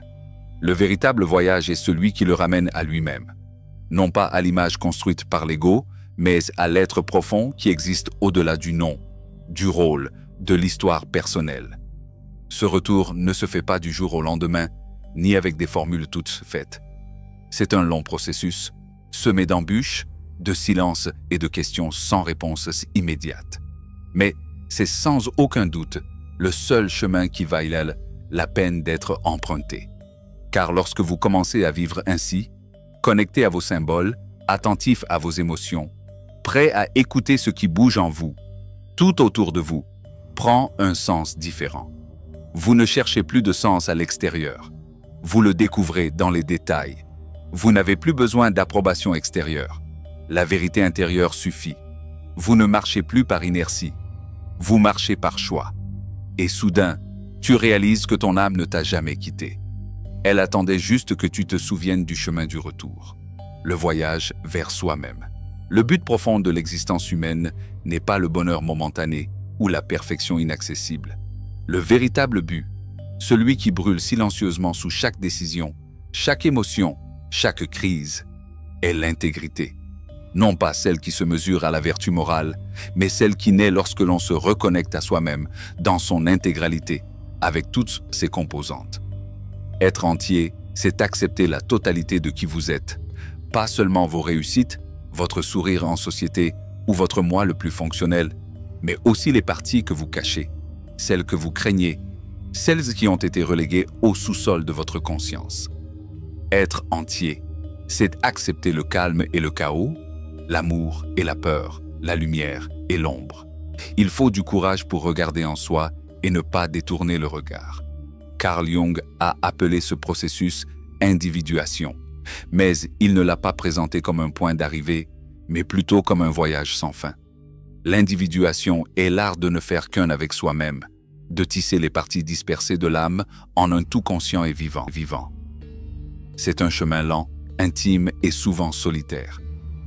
Le véritable voyage est celui qui le ramène à lui-même, non pas à l'image construite par l'ego, mais à l'être profond qui existe au-delà du nom, du rôle, de l'histoire personnelle. Ce retour ne se fait pas du jour au lendemain, ni avec des formules toutes faites. C'est un long processus, semé d'embûches, de silences et de questions sans réponse immédiate. Mais c'est sans aucun doute le seul chemin qui vaille la peine d'être emprunté. Car lorsque vous commencez à vivre ainsi, connecté à vos symboles, attentif à vos émotions, prêt à écouter ce qui bouge en vous, tout autour de vous, prend un sens différent. Vous ne cherchez plus de sens à l'extérieur. Vous le découvrez dans les détails. Vous n'avez plus besoin d'approbation extérieure. La vérité intérieure suffit. Vous ne marchez plus par inertie. Vous marchez par choix. Et soudain, tu réalises que ton âme ne t'a jamais quitté. Elle attendait juste que tu te souviennes du chemin du retour. Le voyage vers soi-même. Le but profond de l'existence humaine n'est pas le bonheur momentané ou la perfection inaccessible. Le véritable but, celui qui brûle silencieusement sous chaque décision, chaque émotion, chaque crise, est l'intégrité. Non pas celle qui se mesure à la vertu morale, mais celle qui naît lorsque l'on se reconnecte à soi-même dans son intégralité, avec toutes ses composantes. Être entier, c'est accepter la totalité de qui vous êtes, pas seulement vos réussites, votre sourire en société ou votre moi le plus fonctionnel, mais aussi les parties que vous cachez, celles que vous craignez, celles qui ont été reléguées au sous-sol de votre conscience. Être entier, c'est accepter le calme et le chaos, l'amour et la peur, la lumière et l'ombre. Il faut du courage pour regarder en soi et ne pas détourner le regard. Carl Jung a appelé ce processus individuation, mais il ne l'a pas présenté comme un point d'arrivée, mais plutôt comme un voyage sans fin. L'individuation est l'art de ne faire qu'un avec soi-même, de tisser les parties dispersées de l'âme en un tout conscient et vivant. C'est un chemin lent, intime et souvent solitaire.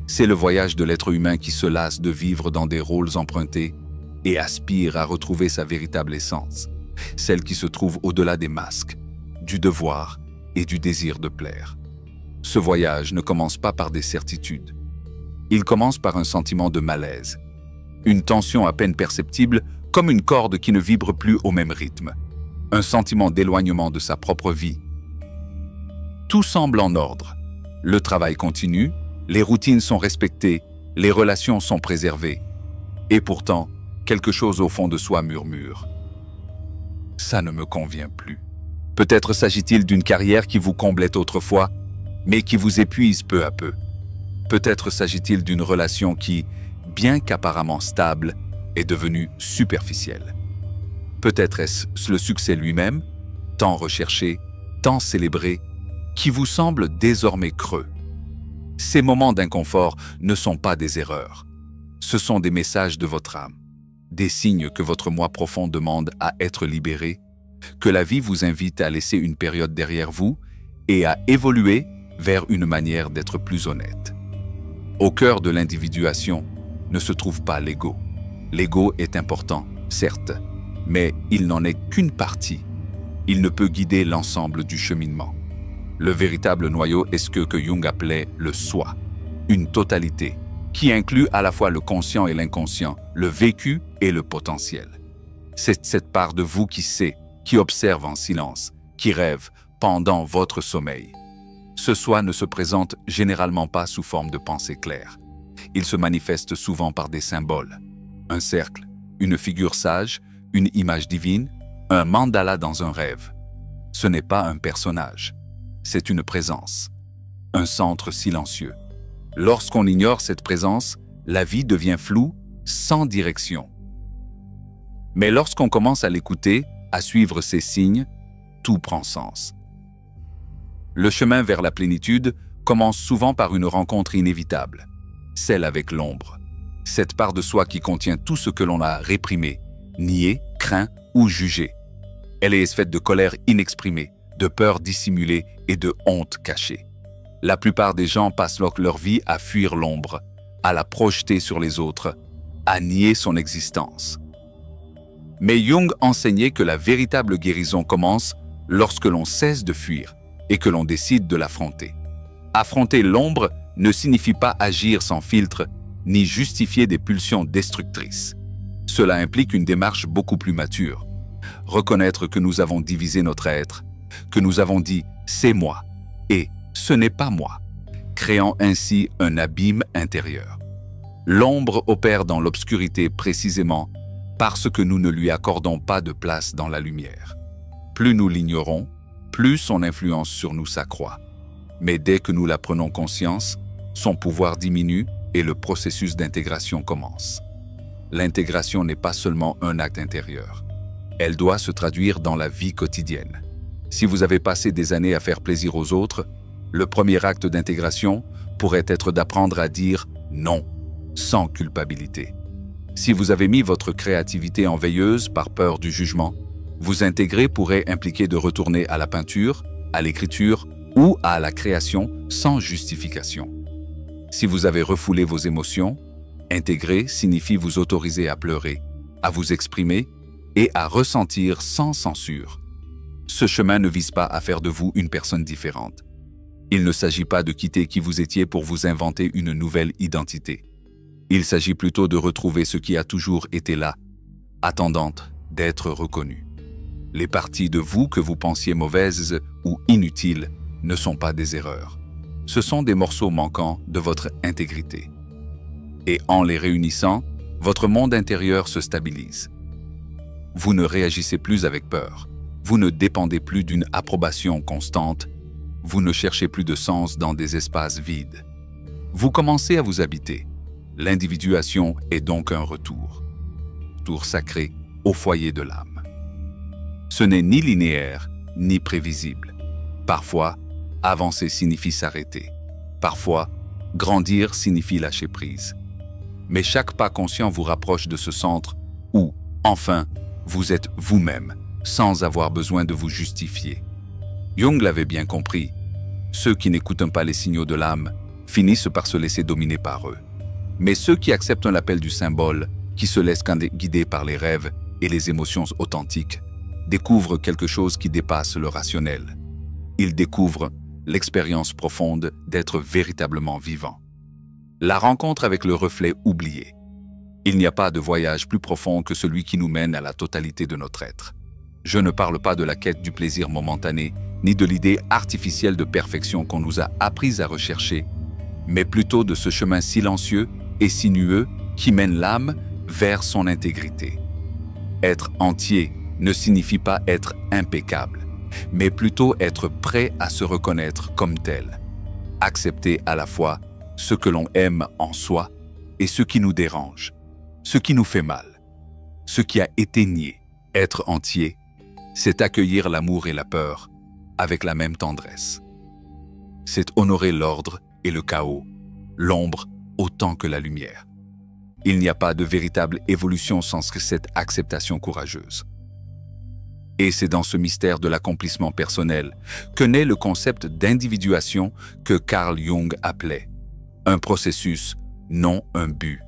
C'est le voyage de l'être humain qui se lasse de vivre dans des rôles empruntés et aspire à retrouver sa véritable essence, celle qui se trouve au-delà des masques, du devoir et du désir de plaire. Ce voyage ne commence pas par des certitudes. Il commence par un sentiment de malaise, une tension à peine perceptible comme une corde qui ne vibre plus au même rythme, un sentiment d'éloignement de sa propre vie. Tout semble en ordre. Le travail continue, les routines sont respectées, les relations sont préservées. Et pourtant, quelque chose au fond de soi murmure. Ça ne me convient plus. Peut-être s'agit-il d'une carrière qui vous comblait autrefois, mais qui vous épuise peu à peu. Peut-être s'agit-il d'une relation qui, bien qu'apparemment stable, est devenue superficielle. Peut-être est-ce le succès lui-même, tant recherché, tant célébré, qui vous semble désormais creux. Ces moments d'inconfort ne sont pas des erreurs. Ce sont des messages de votre âme, des signes que votre moi profond demande à être libéré, que la vie vous invite à laisser une période derrière vous et à évoluer vers une manière d'être plus honnête. Au cœur de l'individuation ne se trouve pas l'ego. L'ego est important, certes, mais il n'en est qu'une partie. Il ne peut guider l'ensemble du cheminement. Le véritable noyau est ce que Jung appelait le soi, une totalité, qui inclut à la fois le conscient et l'inconscient, le vécu et le potentiel. C'est cette part de vous qui sait, qui observe en silence, qui rêve pendant votre sommeil. Ce soi ne se présente généralement pas sous forme de pensée claire. Il se manifeste souvent par des symboles. Un cercle, une figure sage, une image divine, un mandala dans un rêve. Ce n'est pas un personnage, c'est une présence, un centre silencieux. Lorsqu'on ignore cette présence, la vie devient floue, sans direction. Mais lorsqu'on commence à l'écouter, à suivre ses signes, tout prend sens. Le chemin vers la plénitude commence souvent par une rencontre inévitable, celle avec l'ombre, cette part de soi qui contient tout ce que l'on a réprimé, nié, craint ou jugé. Elle est faite de colère inexprimée, de peur dissimulée et de honte cachée. La plupart des gens passent leur vie à fuir l'ombre, à la projeter sur les autres, à nier son existence. Mais Jung enseignait que la véritable guérison commence lorsque l'on cesse de fuir et que l'on décide de l'affronter. Affronter l'ombre ne signifie pas agir sans filtre, ni justifier des pulsions destructrices. Cela implique une démarche beaucoup plus mature. Reconnaître que nous avons divisé notre être, que nous avons dit « c'est moi » et « ce n'est pas moi », créant ainsi un abîme intérieur. L'ombre opère dans l'obscurité précisément parce que nous ne lui accordons pas de place dans la lumière. Plus nous l'ignorons, plus son influence sur nous s'accroît. Mais dès que nous la prenons conscience, son pouvoir diminue et le processus d'intégration commence. L'intégration n'est pas seulement un acte intérieur. Elle doit se traduire dans la vie quotidienne. Si vous avez passé des années à faire plaisir aux autres, le premier acte d'intégration pourrait être d'apprendre à dire non, sans culpabilité. Si vous avez mis votre créativité en veilleuse par peur du jugement, vous intégrer pourrait impliquer de retourner à la peinture, à l'écriture ou à la création sans justification. Si vous avez refoulé vos émotions, intégrer signifie vous autoriser à pleurer, à vous exprimer et à ressentir sans censure. Ce chemin ne vise pas à faire de vous une personne différente. Il ne s'agit pas de quitter qui vous étiez pour vous inventer une nouvelle identité. Il s'agit plutôt de retrouver ce qui a toujours été là, attendant d'être reconnu. Les parties de vous que vous pensiez mauvaises ou inutiles ne sont pas des erreurs. Ce sont des morceaux manquants de votre intégrité. Et en les réunissant, votre monde intérieur se stabilise. Vous ne réagissez plus avec peur. Vous ne dépendez plus d'une approbation constante. Vous ne cherchez plus de sens dans des espaces vides. Vous commencez à vous habiter. L'individuation est donc un retour. Retour sacré au foyer de l'âme. Ce n'est ni linéaire, ni prévisible. Parfois, avancer signifie s'arrêter. Parfois, grandir signifie lâcher prise. Mais chaque pas conscient vous rapproche de ce centre où, enfin, vous êtes vous-même, sans avoir besoin de vous justifier. Jung l'avait bien compris. Ceux qui n'écoutent pas les signaux de l'âme finissent par se laisser dominer par eux. Mais ceux qui acceptent l'appel du symbole, qui se laissent guider par les rêves et les émotions authentiques, découvrent quelque chose qui dépasse le rationnel. Ils découvrent l'expérience profonde d'être véritablement vivant. La rencontre avec le reflet oublié. Il n'y a pas de voyage plus profond que celui qui nous mène à la totalité de notre être. Je ne parle pas de la quête du plaisir momentané, ni de l'idée artificielle de perfection qu'on nous a appris à rechercher, mais plutôt de ce chemin silencieux et sinueux qui mène l'âme vers son intégrité. Être entier ne signifie pas être impeccable, mais plutôt être prêt à se reconnaître comme tel. Accepter à la fois ce que l'on aime en soi et ce qui nous dérange, ce qui nous fait mal, ce qui a été nié. Être entier, c'est accueillir l'amour et la peur avec la même tendresse. C'est honorer l'ordre et le chaos, l'ombre autant que la lumière. Il n'y a pas de véritable évolution sans cette acceptation courageuse. Et c'est dans ce mystère de l'accomplissement personnel que naît le concept d'individuation que Carl Jung appelait un processus, non un but,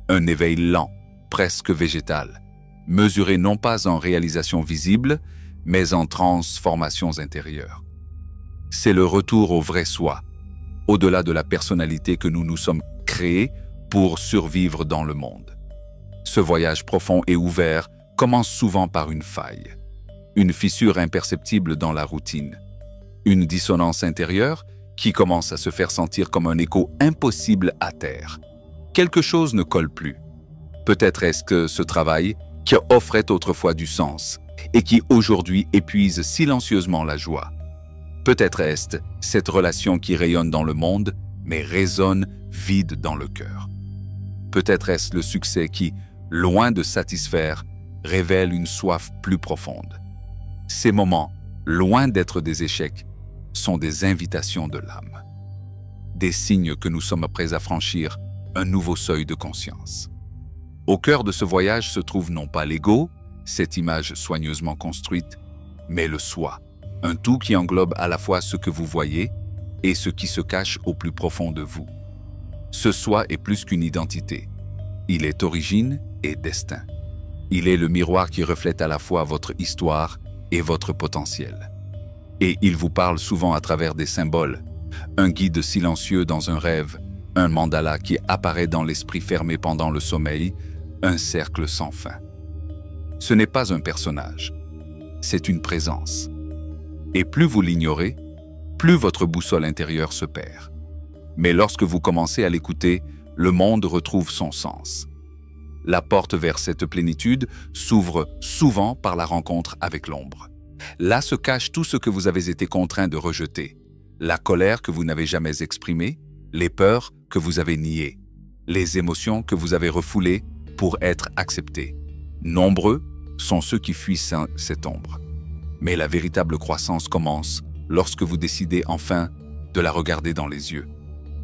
un éveil lent, presque végétal, mesuré non pas en réalisation visible, mais en transformations intérieures. C'est le retour au vrai soi, au-delà de la personnalité que nous nous sommes créés pour survivre dans le monde. Ce voyage profond et ouvert commence souvent par une faille, une fissure imperceptible dans la routine, une dissonance intérieure qui commence à se faire sentir comme un écho impossible à taire. Quelque chose ne colle plus. Peut-être est-ce que ce travail, qui offrait autrefois du sens et qui aujourd'hui épuise silencieusement la joie. Peut-être est-ce cette relation qui rayonne dans le monde, mais résonne vide dans le cœur. Peut-être est-ce le succès qui, loin de satisfaire, révèle une soif plus profonde. Ces moments, loin d'être des échecs, sont des invitations de l'âme. Des signes que nous sommes prêts à franchir un nouveau seuil de conscience. Au cœur de ce voyage se trouve non pas l'ego, cette image soigneusement construite, mais le soi, un tout qui englobe à la fois ce que vous voyez et ce qui se cache au plus profond de vous. Ce soi est plus qu'une identité. Il est origine et destin. Il est le miroir qui reflète à la fois votre histoire et votre potentiel. Et il vous parle souvent à travers des symboles, un guide silencieux dans un rêve, un mandala qui apparaît dans l'esprit fermé pendant le sommeil, un cercle sans fin. Ce n'est pas un personnage, c'est une présence. Et plus vous l'ignorez, plus votre boussole intérieure se perd. Mais lorsque vous commencez à l'écouter, le monde retrouve son sens. La porte vers cette plénitude s'ouvre souvent par la rencontre avec l'ombre. Là se cache tout ce que vous avez été contraint de rejeter. La colère que vous n'avez jamais exprimée, les peurs que vous avez niées, les émotions que vous avez refoulées pour être acceptées. Nombreux sont ceux qui fuient cette ombre. Mais la véritable croissance commence lorsque vous décidez enfin de la regarder dans les yeux.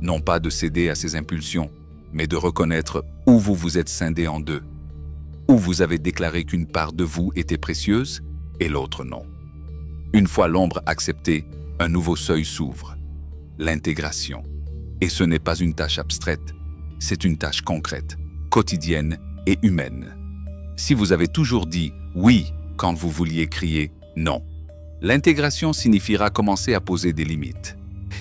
Non pas de céder à ses impulsions, mais de reconnaître où vous vous êtes scindé en deux, où vous avez déclaré qu'une part de vous était précieuse et l'autre non. Une fois l'ombre acceptée, un nouveau seuil s'ouvre, l'intégration. Et ce n'est pas une tâche abstraite, c'est une tâche concrète, quotidienne et humaine. Si vous avez toujours dit « oui » quand vous vouliez crier « non », l'intégration signifiera commencer à poser des limites.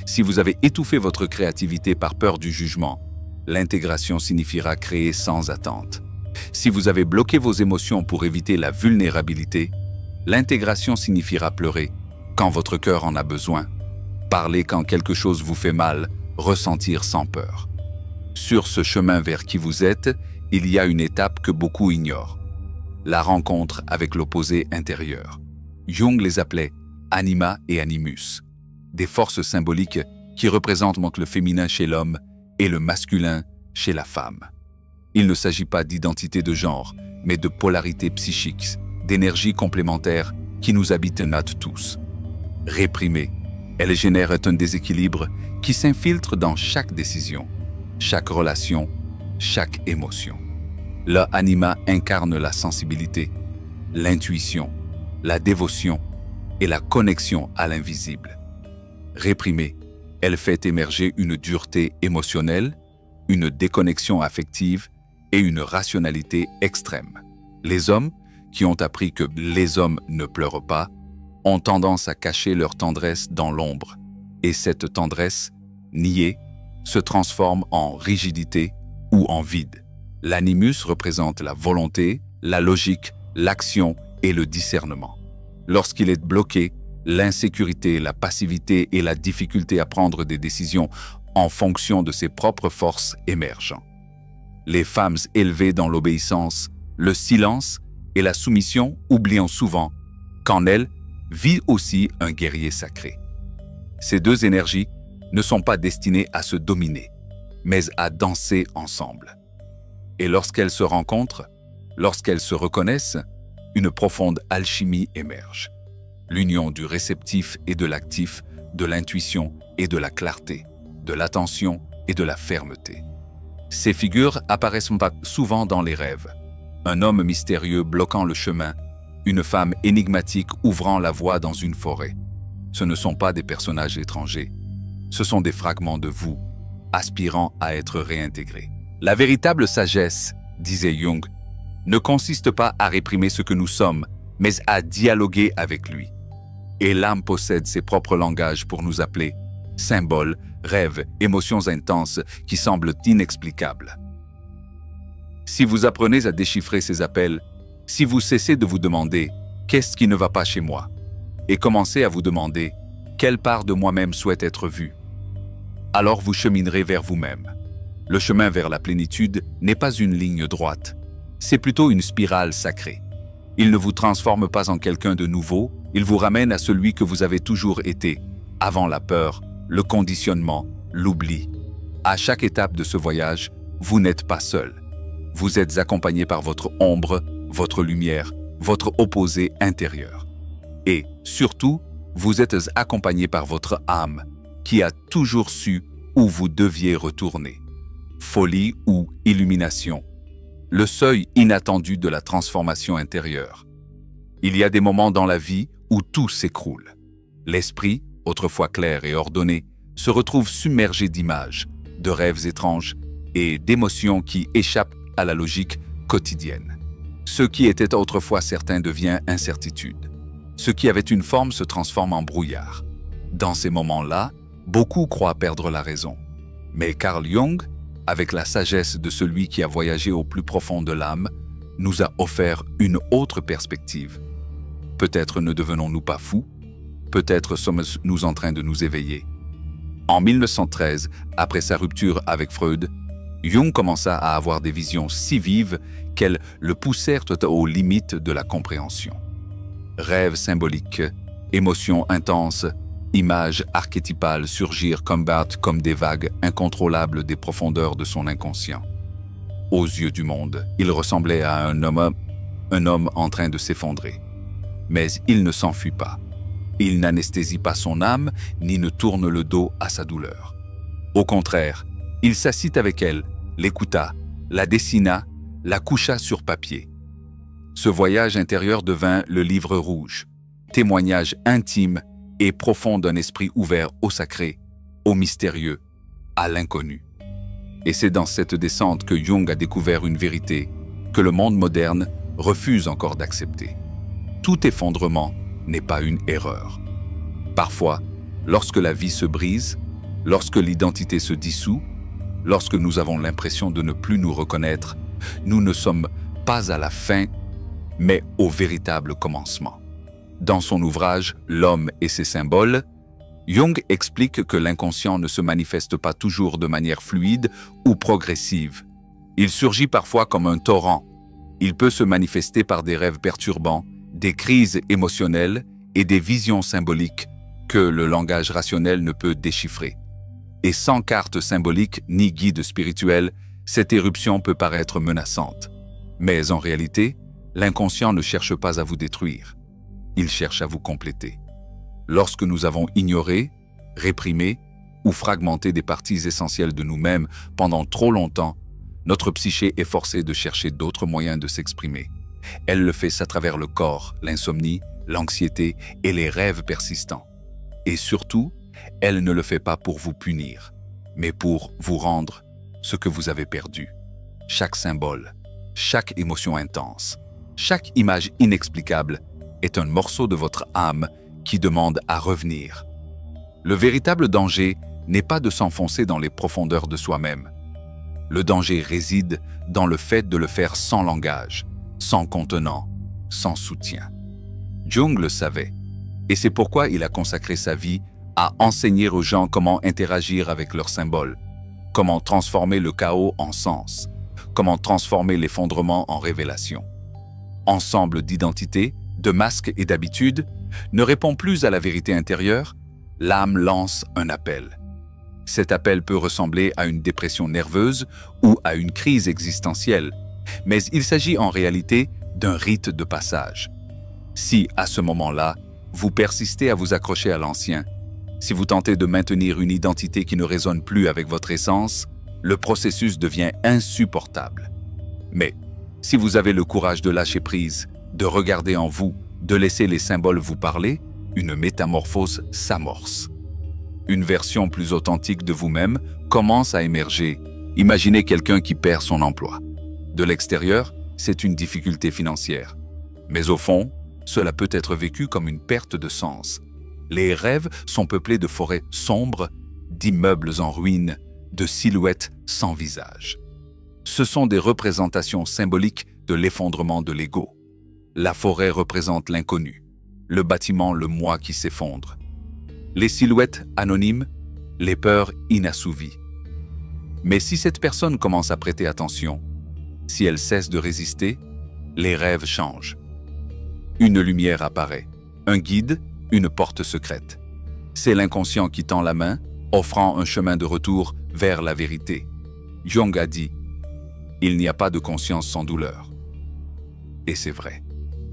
Si vous avez étouffé votre créativité par peur du jugement, l'intégration signifiera créer sans attente. Si vous avez bloqué vos émotions pour éviter la vulnérabilité, l'intégration signifiera pleurer quand votre cœur en a besoin, parler quand quelque chose vous fait mal, ressentir sans peur. Sur ce chemin vers qui vous êtes, il y a une étape que beaucoup ignorent, la rencontre avec l'opposé intérieur. Jung les appelait anima et animus, des forces symboliques qui représentent le féminin chez l'homme et le masculin chez la femme. Il ne s'agit pas d'identité de genre, mais de polarité psychique, d'énergie complémentaire qui nous habitent tous. Réprimée, elle génère un déséquilibre qui s'infiltre dans chaque décision, chaque relation, chaque émotion. Le anima incarne la sensibilité, l'intuition, la dévotion et la connexion à l'invisible. Réprimée, elle fait émerger une dureté émotionnelle, une déconnexion affective et une rationalité extrême. Les hommes, qui ont appris que les hommes ne pleurent pas, ont tendance à cacher leur tendresse dans l'ombre, et cette tendresse, niée, se transforme en rigidité ou en vide. L'animus représente la volonté, la logique, l'action et le discernement. Lorsqu'il est bloqué, l'insécurité, la passivité et la difficulté à prendre des décisions en fonction de ses propres forces émergent. Les femmes élevées dans l'obéissance, le silence et la soumission oubliant souvent qu'en elles vit aussi un guerrier sacré. Ces deux énergies ne sont pas destinées à se dominer, mais à danser ensemble. Et lorsqu'elles se rencontrent, lorsqu'elles se reconnaissent, une profonde alchimie émerge. L'union du réceptif et de l'actif, de l'intuition et de la clarté, de l'attention et de la fermeté. Ces figures apparaissent souvent dans les rêves. Un homme mystérieux bloquant le chemin, une femme énigmatique ouvrant la voie dans une forêt. Ce ne sont pas des personnages étrangers, ce sont des fragments de vous, aspirant à être réintégrés. La véritable sagesse, disait Jung, ne consiste pas à réprimer ce que nous sommes, mais à dialoguer avec lui. Et l'âme possède ses propres langages pour nous appeler, symboles, rêves, émotions intenses qui semblent inexplicables. Si vous apprenez à déchiffrer ces appels, si vous cessez de vous demander « qu'est-ce qui ne va pas chez moi ?» et commencez à vous demander « quelle part de moi-même souhaite être vue ?» alors vous cheminerez vers vous-même. Le chemin vers la plénitude n'est pas une ligne droite, c'est plutôt une spirale sacrée. Il ne vous transforme pas en quelqu'un de nouveau, il vous ramène à celui que vous avez toujours été, avant la peur, le conditionnement, l'oubli. À chaque étape de ce voyage, vous n'êtes pas seul. Vous êtes accompagné par votre ombre, votre lumière, votre opposé intérieur. Et, surtout, vous êtes accompagné par votre âme, qui a toujours su où vous deviez retourner. Folie ou illumination. Le seuil inattendu de la transformation intérieure. Il y a des moments dans la vie où tout s'écroule. L'esprit, autrefois clair et ordonné, se retrouve submergé d'images, de rêves étranges et d'émotions qui échappent à la logique quotidienne. Ce qui était autrefois certain devient incertitude. Ce qui avait une forme se transforme en brouillard. Dans ces moments-là, beaucoup croient perdre la raison. Mais Carl Jung, avec la sagesse de celui qui a voyagé au plus profond de l'âme, nous a offert une autre perspective. Peut-être ne devenons-nous pas fous, peut-être sommes-nous en train de nous éveiller. En 1913, après sa rupture avec Freud, Jung commença à avoir des visions si vives qu'elles le poussèrent aux limites de la compréhension. Rêves symboliques, émotions intenses, images archétypales surgirent comme des vagues incontrôlables des profondeurs de son inconscient. Aux yeux du monde, il ressemblait à un homme en train de s'effondrer. Mais il ne s'enfuit pas. Il n'anesthésie pas son âme, ni ne tourne le dos à sa douleur. Au contraire, il s'assit avec elle, l'écouta, la dessina, la coucha sur papier. Ce voyage intérieur devint le livre rouge, témoignage intime et profond d'un esprit ouvert au sacré, au mystérieux, à l'inconnu. Et c'est dans cette descente que Jung a découvert une vérité que le monde moderne refuse encore d'accepter. Tout effondrement n'est pas une erreur. Parfois, lorsque la vie se brise, Lorsque l'identité se dissout, lorsque nous avons l'impression de ne plus nous reconnaître, nous ne sommes pas à la fin, mais au véritable commencement. Dans son ouvrage « L'homme et ses symboles », Jung explique que l'inconscient ne se manifeste pas toujours de manière fluide ou progressive. Il surgit parfois comme un torrent. Il peut se manifester par des rêves perturbants, des crises émotionnelles et des visions symboliques que le langage rationnel ne peut déchiffrer. Et sans carte symbolique ni guide spirituel, cette éruption peut paraître menaçante. Mais en réalité, l'inconscient ne cherche pas à vous détruire. Il cherche à vous compléter. Lorsque nous avons ignoré, réprimé ou fragmenté des parties essentielles de nous-mêmes pendant trop longtemps, notre psyché est forcée de chercher d'autres moyens de s'exprimer. Elle le fait à travers le corps, l'insomnie, l'anxiété et les rêves persistants. Et surtout, elle ne le fait pas pour vous punir, mais pour vous rendre ce que vous avez perdu. Chaque symbole, chaque émotion intense, chaque image inexplicable est un morceau de votre âme qui demande à revenir. Le véritable danger n'est pas de s'enfoncer dans les profondeurs de soi-même. Le danger réside dans le fait de le faire sans langage, sans contenant, sans soutien. Jung le savait, et c'est pourquoi il a consacré sa vie à enseigner aux gens comment interagir avec leurs symboles, comment transformer le chaos en sens, comment transformer l'effondrement en révélation. Ensemble d'identités, de masques et d'habitudes, ne répond plus à la vérité intérieure, l'âme lance un appel. Cet appel peut ressembler à une dépression nerveuse ou à une crise existentielle, mais il s'agit en réalité d'un rite de passage. Si, à ce moment-là, vous persistez à vous accrocher à l'ancien, si vous tentez de maintenir une identité qui ne résonne plus avec votre essence, le processus devient insupportable. Mais si vous avez le courage de lâcher prise, de regarder en vous, de laisser les symboles vous parler, une métamorphose s'amorce. Une version plus authentique de vous-même commence à émerger. Imaginez quelqu'un qui perd son emploi. De l'extérieur, c'est une difficulté financière. Mais au fond, cela peut être vécu comme une perte de sens. Les rêves sont peuplés de forêts sombres, d'immeubles en ruine, de silhouettes sans visage. Ce sont des représentations symboliques de l'effondrement de l'ego. La forêt représente l'inconnu, le bâtiment le moi qui s'effondre. Les silhouettes anonymes, les peurs inassouvies. Mais si cette personne commence à prêter attention, si elle cesse de résister, les rêves changent. Une lumière apparaît, un guide, une porte secrète. C'est l'inconscient qui tend la main, offrant un chemin de retour vers la vérité. Jung a dit « Il n'y a pas de conscience sans douleur ». Et c'est vrai.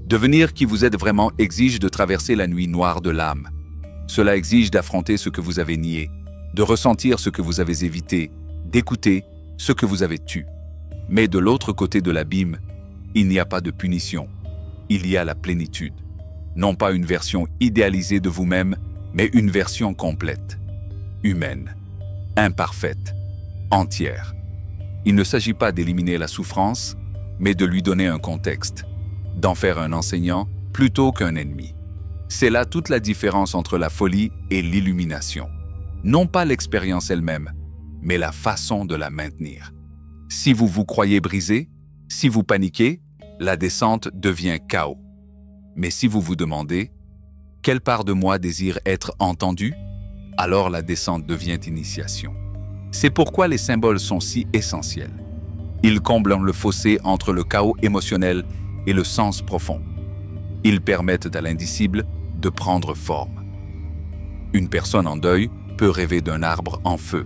Devenir qui vous êtes vraiment exige de traverser la nuit noire de l'âme. Cela exige d'affronter ce que vous avez nié, de ressentir ce que vous avez évité, d'écouter ce que vous avez tu. Mais de l'autre côté de l'abîme, il n'y a pas de punition. Il y a la plénitude. Non pas une version idéalisée de vous-même, mais une version complète, humaine, imparfaite, entière. Il ne s'agit pas d'éliminer la souffrance, mais de lui donner un contexte, d'en faire un enseignant plutôt qu'un ennemi. C'est là toute la différence entre la folie et l'illumination. Non pas l'expérience elle-même, mais la façon de la maintenir. Si vous vous croyez brisé, si vous paniquez, la descente devient chaos. Mais si vous vous demandez « Quelle part de moi désire être entendue ?» alors la descente devient initiation. C'est pourquoi les symboles sont si essentiels. Ils comblent le fossé entre le chaos émotionnel et le sens profond. Ils permettent à l'indicible de prendre forme. Une personne en deuil peut rêver d'un arbre en feu.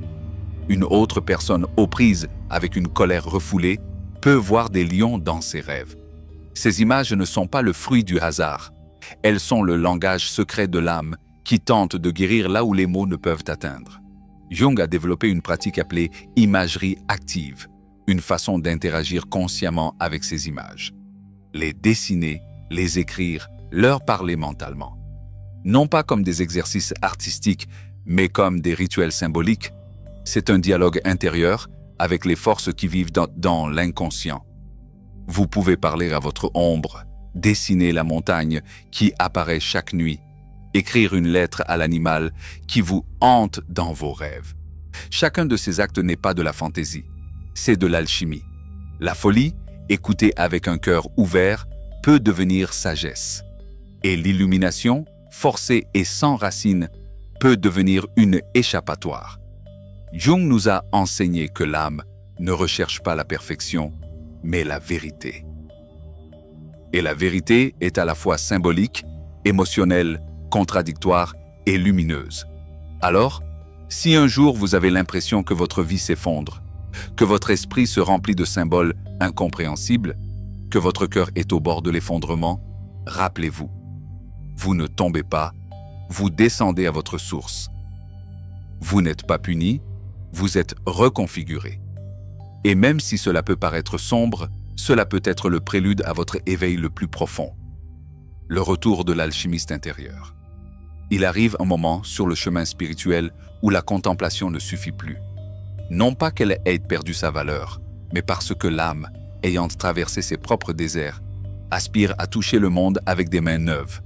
Une autre personne aux prises avec une colère refoulée peut voir des lions dans ses rêves. Ces images ne sont pas le fruit du hasard. Elles sont le langage secret de l'âme qui tente de guérir là où les mots ne peuvent atteindre. Jung a développé une pratique appelée imagerie active, une façon d'interagir consciemment avec ces images. Les dessiner, les écrire, leur parler mentalement. Non pas comme des exercices artistiques, mais comme des rituels symboliques. C'est un dialogue intérieur avec les forces qui vivent dans l'inconscient. Vous pouvez parler à votre ombre, dessiner la montagne qui apparaît chaque nuit, écrire une lettre à l'animal qui vous hante dans vos rêves. Chacun de ces actes n'est pas de la fantaisie, c'est de l'alchimie. La folie, écoutée avec un cœur ouvert, peut devenir sagesse. Et l'illumination, forcée et sans racines, peut devenir une échappatoire. Jung nous a enseigné que l'âme ne recherche pas la perfection, mais la vérité. Et la vérité est à la fois symbolique, émotionnelle, contradictoire et lumineuse. Alors, si un jour vous avez l'impression que votre vie s'effondre, que votre esprit se remplit de symboles incompréhensibles, que votre cœur est au bord de l'effondrement, rappelez-vous, vous ne tombez pas, vous descendez à votre source. Vous n'êtes pas puni, vous êtes reconfiguré. Et même si cela peut paraître sombre, cela peut être le prélude à votre éveil le plus profond. Le retour de l'alchimiste intérieur. Il arrive un moment sur le chemin spirituel où la contemplation ne suffit plus. Non pas qu'elle ait perdu sa valeur, mais parce que l'âme, ayant traversé ses propres déserts, aspire à toucher le monde avec des mains neuves.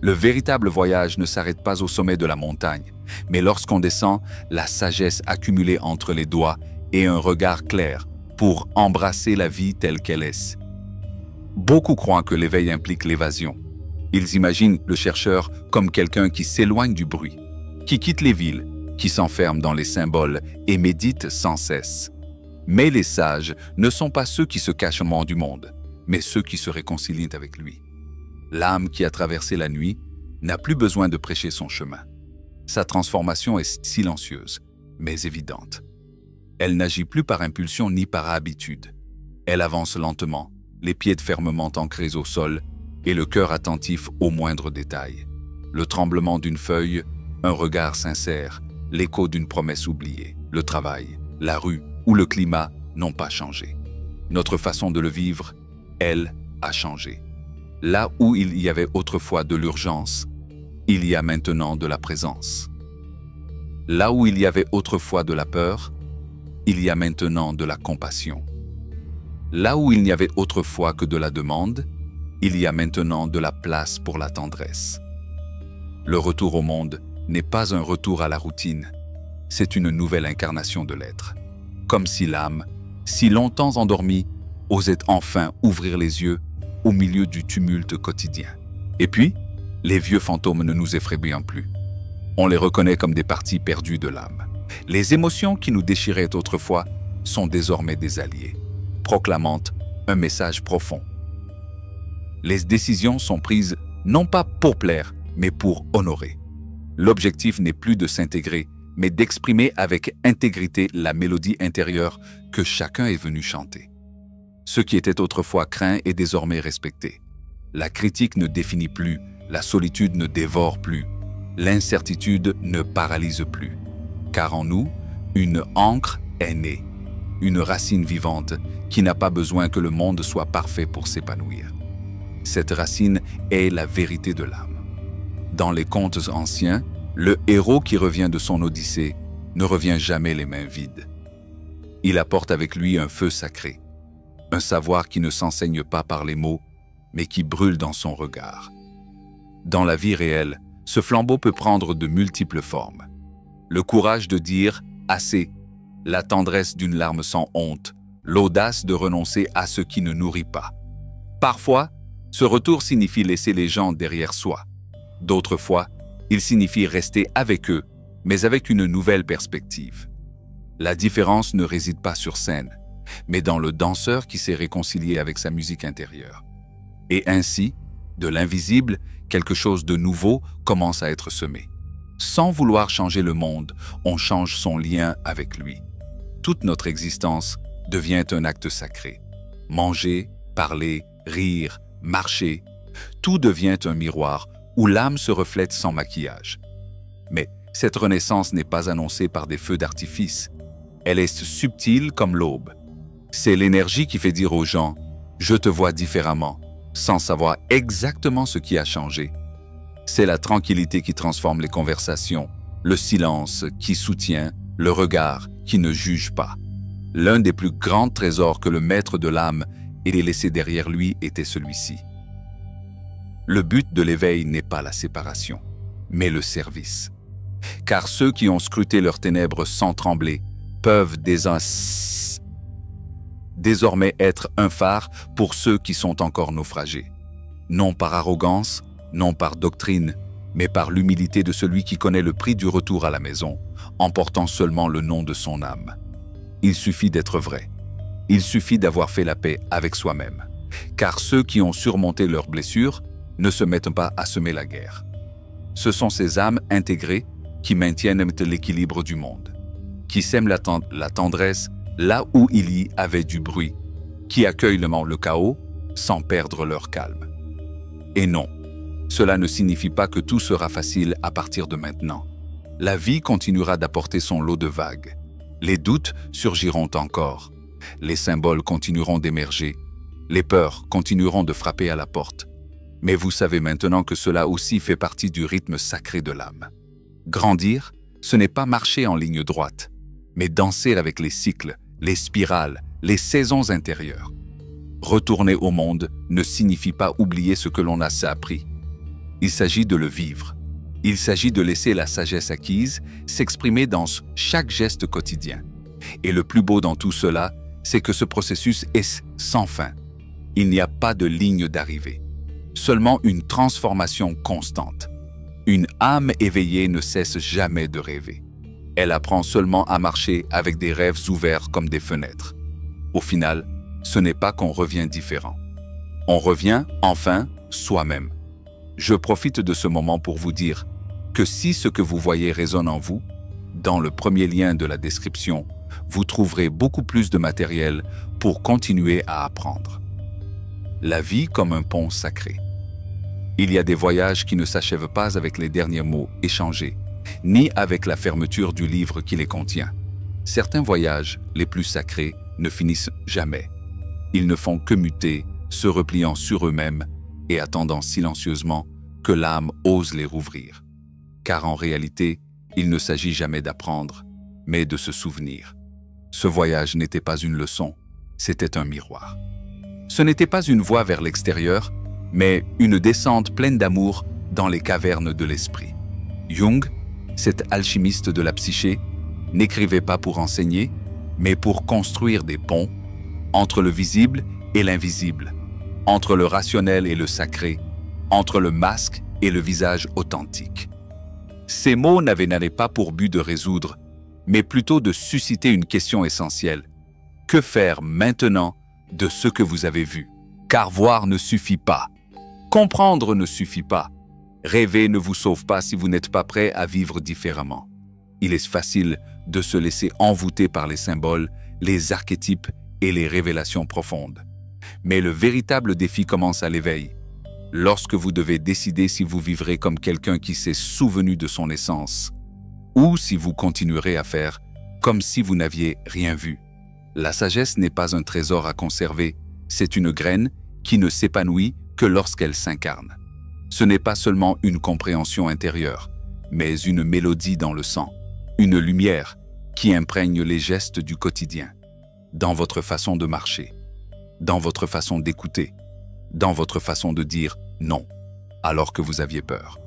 Le véritable voyage ne s'arrête pas au sommet de la montagne, mais lorsqu'on descend, la sagesse accumulée entre les doigts et un regard clair pour embrasser la vie telle qu'elle est. Beaucoup croient que l'éveil implique l'évasion. Ils imaginent le chercheur comme quelqu'un qui s'éloigne du bruit, qui quitte les villes, qui s'enferme dans les symboles et médite sans cesse. Mais les sages ne sont pas ceux qui se cachent au monde du monde, mais ceux qui se réconcilient avec lui. L'âme qui a traversé la nuit n'a plus besoin de prêcher son chemin. Sa transformation est silencieuse, mais évidente. Elle n'agit plus par impulsion ni par habitude. Elle avance lentement, les pieds fermement ancrés au sol et le cœur attentif aux moindres détails. Le tremblement d'une feuille, un regard sincère, l'écho d'une promesse oubliée. Le travail, la rue ou le climat n'ont pas changé. Notre façon de le vivre, elle, a changé. Là où il y avait autrefois de l'urgence, il y a maintenant de la présence. Là où il y avait autrefois de la peur, il y a maintenant de la compassion. Là où il n'y avait autrefois que de la demande, il y a maintenant de la place pour la tendresse. Le retour au monde n'est pas un retour à la routine, c'est une nouvelle incarnation de l'être. Comme si l'âme, si longtemps endormie, osait enfin ouvrir les yeux au milieu du tumulte quotidien. Et puis, les vieux fantômes ne nous effraient bien plus. On les reconnaît comme des parties perdues de l'âme. Les émotions qui nous déchiraient autrefois sont désormais des alliés, proclamant un message profond. Les décisions sont prises non pas pour plaire, mais pour honorer. L'objectif n'est plus de s'intégrer, mais d'exprimer avec intégrité la mélodie intérieure que chacun est venu chanter. Ce qui était autrefois craint est désormais respecté. La critique ne définit plus, la solitude ne dévore plus, l'incertitude ne paralyse plus. Car en nous, une ancre est née, une racine vivante qui n'a pas besoin que le monde soit parfait pour s'épanouir. Cette racine est la vérité de l'âme. Dans les contes anciens, le héros qui revient de son odyssée ne revient jamais les mains vides. Il apporte avec lui un feu sacré, un savoir qui ne s'enseigne pas par les mots, mais qui brûle dans son regard. Dans la vie réelle, ce flambeau peut prendre de multiples formes. Le courage de dire « assez », la tendresse d'une larme sans honte, l'audace de renoncer à ce qui ne nourrit pas. Parfois, ce retour signifie laisser les gens derrière soi. D'autres fois, il signifie rester avec eux, mais avec une nouvelle perspective. La différence ne réside pas sur scène, mais dans le danseur qui s'est réconcilié avec sa musique intérieure. Et ainsi, de l'invisible, quelque chose de nouveau commence à être semé. Sans vouloir changer le monde, on change son lien avec lui. Toute notre existence devient un acte sacré. Manger, parler, rire, marcher, tout devient un miroir où l'âme se reflète sans maquillage. Mais cette renaissance n'est pas annoncée par des feux d'artifice. Elle est subtile comme l'aube. C'est l'énergie qui fait dire aux gens « Je te vois différemment », sans savoir exactement ce qui a changé. C'est la tranquillité qui transforme les conversations, le silence qui soutient, le regard qui ne juge pas. L'un des plus grands trésors que le maître de l'âme ait laissé derrière lui était celui-ci. Le but de l'éveil n'est pas la séparation, mais le service. Car ceux qui ont scruté leurs ténèbres sans trembler peuvent désormais être un phare pour ceux qui sont encore naufragés. Non par arrogance, non par doctrine, mais par l'humilité de celui qui connaît le prix du retour à la maison, en portant seulement le nom de son âme. Il suffit d'être vrai. Il suffit d'avoir fait la paix avec soi-même. Car ceux qui ont surmonté leurs blessures ne se mettent pas à semer la guerre. Ce sont ces âmes intégrées qui maintiennent l'équilibre du monde, qui sèment la tendresse là où il y avait du bruit, qui accueillent le chaos sans perdre leur calme. Et non, cela ne signifie pas que tout sera facile à partir de maintenant. La vie continuera d'apporter son lot de vagues. Les doutes surgiront encore. Les symboles continueront d'émerger. Les peurs continueront de frapper à la porte. Mais vous savez maintenant que cela aussi fait partie du rythme sacré de l'âme. Grandir, ce n'est pas marcher en ligne droite, mais danser avec les cycles, les spirales, les saisons intérieures. Retourner au monde ne signifie pas oublier ce que l'on a appris. Il s'agit de le vivre. Il s'agit de laisser la sagesse acquise s'exprimer dans chaque geste quotidien. Et le plus beau dans tout cela, c'est que ce processus est sans fin. Il n'y a pas de ligne d'arrivée. Seulement une transformation constante. Une âme éveillée ne cesse jamais de rêver. Elle apprend seulement à marcher avec des rêves ouverts comme des fenêtres. Au final, ce n'est pas qu'on revient différent. On revient, enfin, soi-même. Je profite de ce moment pour vous dire que si ce que vous voyez résonne en vous, dans le premier lien de la description, vous trouverez beaucoup plus de matériel pour continuer à apprendre. La vie comme un pont sacré. Il y a des voyages qui ne s'achèvent pas avec les derniers mots échangés, ni avec la fermeture du livre qui les contient. Certains voyages, les plus sacrés, ne finissent jamais. Ils ne font que muter, se repliant sur eux-mêmes et attendant silencieusement que l'âme ose les rouvrir. Car en réalité, il ne s'agit jamais d'apprendre, mais de se souvenir. Ce voyage n'était pas une leçon, c'était un miroir. Ce n'était pas une voie vers l'extérieur, mais une descente pleine d'amour dans les cavernes de l'esprit. Jung, cet alchimiste de la psyché, n'écrivait pas pour enseigner, mais pour construire des ponts entre le visible et l'invisible, entre le rationnel et le sacré, entre le masque et le visage authentique. Ces mots n'avaient pas pour but de résoudre, mais plutôt de susciter une question essentielle. Que faire maintenant de ce que vous avez vu? Car voir ne suffit pas. Comprendre ne suffit pas. Rêver ne vous sauve pas si vous n'êtes pas prêt à vivre différemment. Il est facile de se laisser envoûter par les symboles, les archétypes et les révélations profondes. Mais le véritable défi commence à l'éveil, lorsque vous devez décider si vous vivrez comme quelqu'un qui s'est souvenu de son essence, ou si vous continuerez à faire comme si vous n'aviez rien vu. La sagesse n'est pas un trésor à conserver, c'est une graine qui ne s'épanouit que lorsqu'elle s'incarne. Ce n'est pas seulement une compréhension intérieure, mais une mélodie dans le sang, une lumière qui imprègne les gestes du quotidien, dans votre façon de marcher, dans votre façon d'écouter, dans votre façon de dire non, alors que vous aviez peur,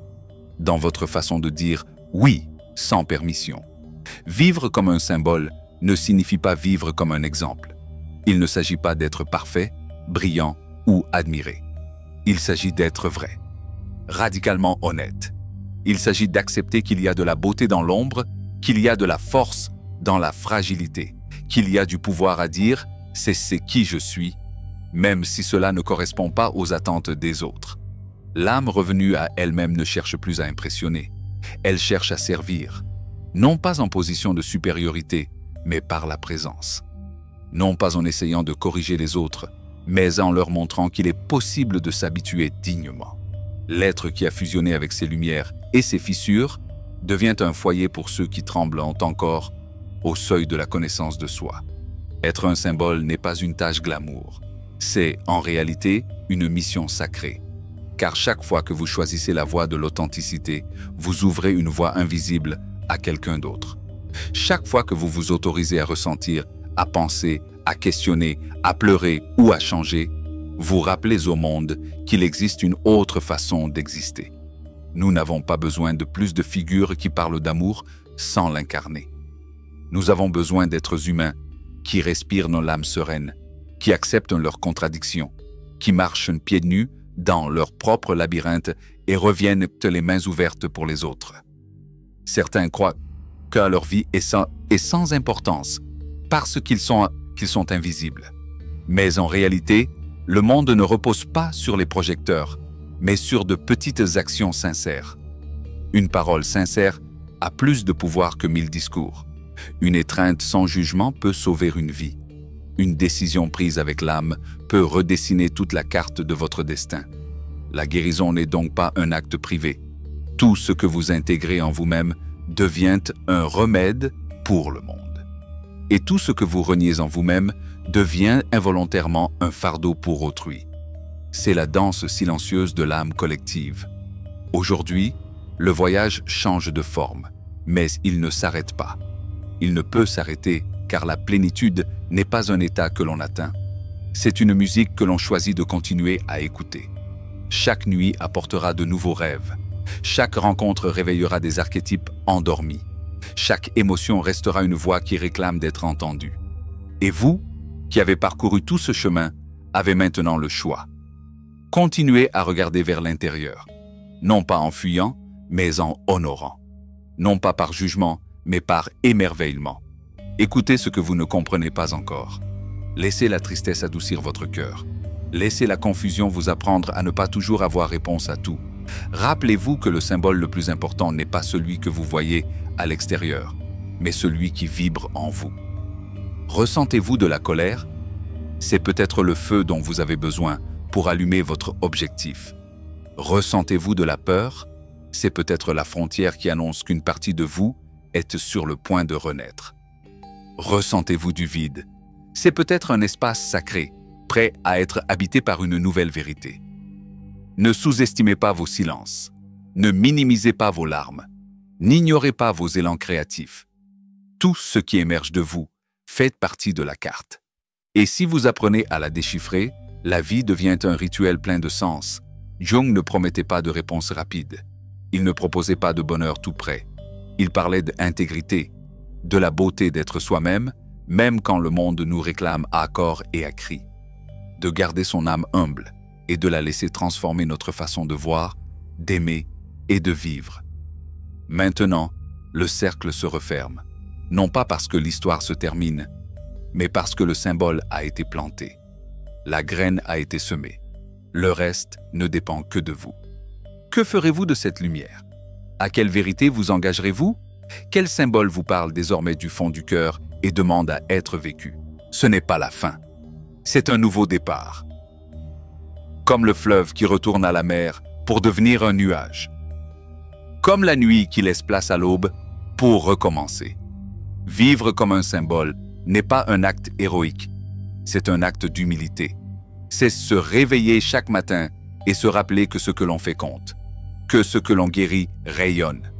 dans votre façon de dire oui, sans permission. Vivre comme un symbole ne signifie pas vivre comme un exemple. Il ne s'agit pas d'être parfait, brillant ou admiré. Il s'agit d'être vrai, radicalement honnête. Il s'agit d'accepter qu'il y a de la beauté dans l'ombre, qu'il y a de la force dans la fragilité, qu'il y a du pouvoir à dire « c'est qui je suis », même si cela ne correspond pas aux attentes des autres. L'âme revenue à elle-même ne cherche plus à impressionner. Elle cherche à servir, non pas en position de supériorité, mais par la présence. Non pas en essayant de corriger les autres, mais en leur montrant qu'il est possible de s'habituer dignement. L'être qui a fusionné avec ses lumières et ses fissures devient un foyer pour ceux qui tremblent encore au seuil de la connaissance de soi. Être un symbole n'est pas une tâche glamour. C'est, en réalité, une mission sacrée. Car chaque fois que vous choisissez la voie de l'authenticité, vous ouvrez une voie invisible à quelqu'un d'autre. Chaque fois que vous vous autorisez à ressentir, à penser, à questionner, à pleurer ou à changer, vous rappelez au monde qu'il existe une autre façon d'exister. Nous n'avons pas besoin de plus de figures qui parlent d'amour sans l'incarner. Nous avons besoin d'êtres humains qui respirent nos lames sereines, qui acceptent leurs contradictions, qui marchent pieds nus dans leur propre labyrinthe et reviennent les mains ouvertes pour les autres. Certains croient que leur vie est sans importance parce qu'ils sont invisibles. Mais en réalité, le monde ne repose pas sur les projecteurs, mais sur de petites actions sincères. Une parole sincère a plus de pouvoir que 1000 discours. Une étreinte sans jugement peut sauver une vie. Une décision prise avec l'âme peut redessiner toute la carte de votre destin. La guérison n'est donc pas un acte privé. Tout ce que vous intégrez en vous-même devient un remède pour le monde. Et tout ce que vous reniez en vous-même devient involontairement un fardeau pour autrui. C'est la danse silencieuse de l'âme collective. Aujourd'hui, le voyage change de forme, mais il ne s'arrête pas. Il ne peut s'arrêter car la plénitude n'est pas un état que l'on atteint. C'est une musique que l'on choisit de continuer à écouter. Chaque nuit apportera de nouveaux rêves. Chaque rencontre réveillera des archétypes endormis. Chaque émotion restera une voix qui réclame d'être entendue. Et vous, qui avez parcouru tout ce chemin, avez maintenant le choix. Continuez à regarder vers l'intérieur, non pas en fuyant, mais en honorant. Non pas par jugement, mais par émerveillement. Écoutez ce que vous ne comprenez pas encore. Laissez la tristesse adoucir votre cœur. Laissez la confusion vous apprendre à ne pas toujours avoir réponse à tout. Rappelez-vous que le symbole le plus important n'est pas celui que vous voyez à l'extérieur, mais celui qui vibre en vous. Ressentez-vous de la colère? C'est peut-être le feu dont vous avez besoin pour allumer votre objectif. Ressentez-vous de la peur? C'est peut-être la frontière qui annonce qu'une partie de vous est sur le point de renaître. Ressentez-vous du vide? C'est peut-être un espace sacré, prêt à être habité par une nouvelle vérité. Ne sous-estimez pas vos silences. Ne minimisez pas vos larmes. N'ignorez pas vos élans créatifs. Tout ce qui émerge de vous fait partie de la carte. Et si vous apprenez à la déchiffrer, la vie devient un rituel plein de sens. Jung ne promettait pas de réponse rapide. Il ne proposait pas de bonheur tout près. Il parlait d'intégrité, de la beauté d'être soi-même, même quand le monde nous réclame à corps et à cri. De garder son âme humble et de la laisser transformer notre façon de voir, d'aimer et de vivre. Maintenant, le cercle se referme, non pas parce que l'histoire se termine, mais parce que le symbole a été planté. La graine a été semée. Le reste ne dépend que de vous. Que ferez-vous de cette lumière? À quelle vérité vous engagerez-vous? Quel symbole vous parle désormais du fond du cœur et demande à être vécu? Ce n'est pas la fin. C'est un nouveau départ. Comme le fleuve qui retourne à la mer pour devenir un nuage. Comme la nuit qui laisse place à l'aube pour recommencer. Vivre comme un symbole n'est pas un acte héroïque, c'est un acte d'humilité. C'est se réveiller chaque matin et se rappeler que ce que l'on fait compte, que ce que l'on guérit rayonne,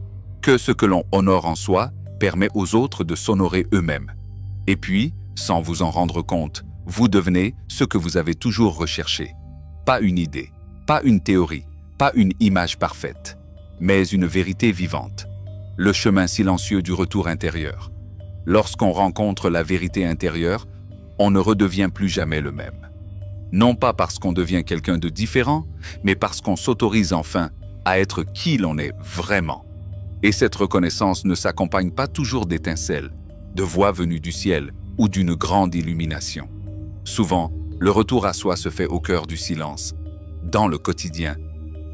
que ce que l'on honore en soi permet aux autres de s'honorer eux-mêmes. Et puis, sans vous en rendre compte, vous devenez ce que vous avez toujours recherché. Pas une idée, pas une théorie, pas une image parfaite, mais une vérité vivante. Le chemin silencieux du retour intérieur. Lorsqu'on rencontre la vérité intérieure, on ne redevient plus jamais le même. Non pas parce qu'on devient quelqu'un de différent, mais parce qu'on s'autorise enfin à être qui l'on est vraiment. Et cette reconnaissance ne s'accompagne pas toujours d'étincelles, de voix venues du ciel ou d'une grande illumination. Souvent, le retour à soi se fait au cœur du silence, dans le quotidien,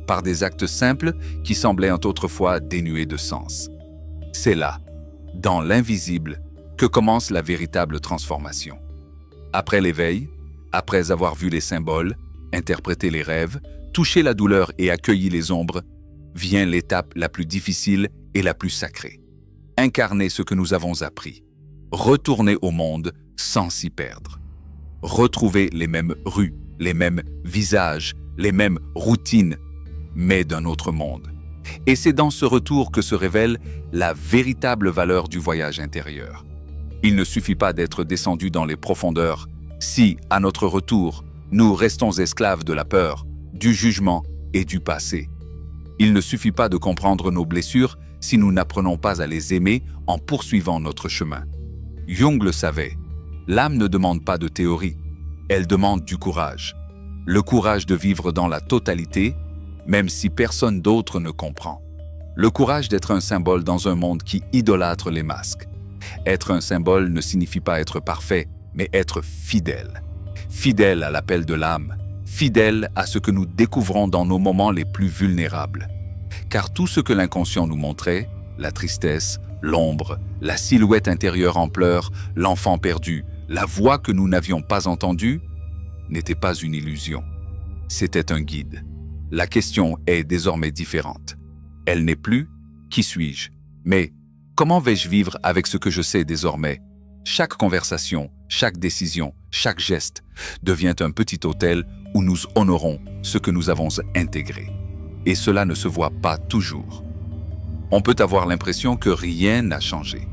par des actes simples qui semblaient autrefois dénués de sens. C'est là, dans l'invisible, que commence la véritable transformation. Après l'éveil, après avoir vu les symboles, interprété les rêves, touché la douleur et accueilli les ombres, vient l'étape la plus difficile et la plus sacrée. Incarner ce que nous avons appris. Retourner au monde sans s'y perdre. Retrouver les mêmes rues, les mêmes visages, les mêmes routines, mais d'un autre monde. Et c'est dans ce retour que se révèle la véritable valeur du voyage intérieur. Il ne suffit pas d'être descendu dans les profondeurs si, à notre retour, nous restons esclaves de la peur, du jugement et du passé. Il ne suffit pas de comprendre nos blessures si nous n'apprenons pas à les aimer en poursuivant notre chemin. Jung le savait. L'âme ne demande pas de théorie, elle demande du courage. Le courage de vivre dans la totalité, même si personne d'autre ne comprend. Le courage d'être un symbole dans un monde qui idolâtre les masques. Être un symbole ne signifie pas être parfait, mais être fidèle. Fidèle à l'appel de l'âme, fidèle à ce que nous découvrons dans nos moments les plus vulnérables. Car tout ce que l'inconscient nous montrait, la tristesse, l'ombre, la silhouette intérieure en pleurs, l'enfant perdu, la voix que nous n'avions pas entendue, n'était pas une illusion. C'était un guide. La question est désormais différente. Elle n'est plus « qui suis-je ?» mais « comment vais-je vivre avec ce que je sais désormais ?» Chaque conversation, chaque décision, chaque geste devient un petit autel où nous honorons ce que nous avons intégré. Et cela ne se voit pas toujours. On peut avoir l'impression que rien n'a changé.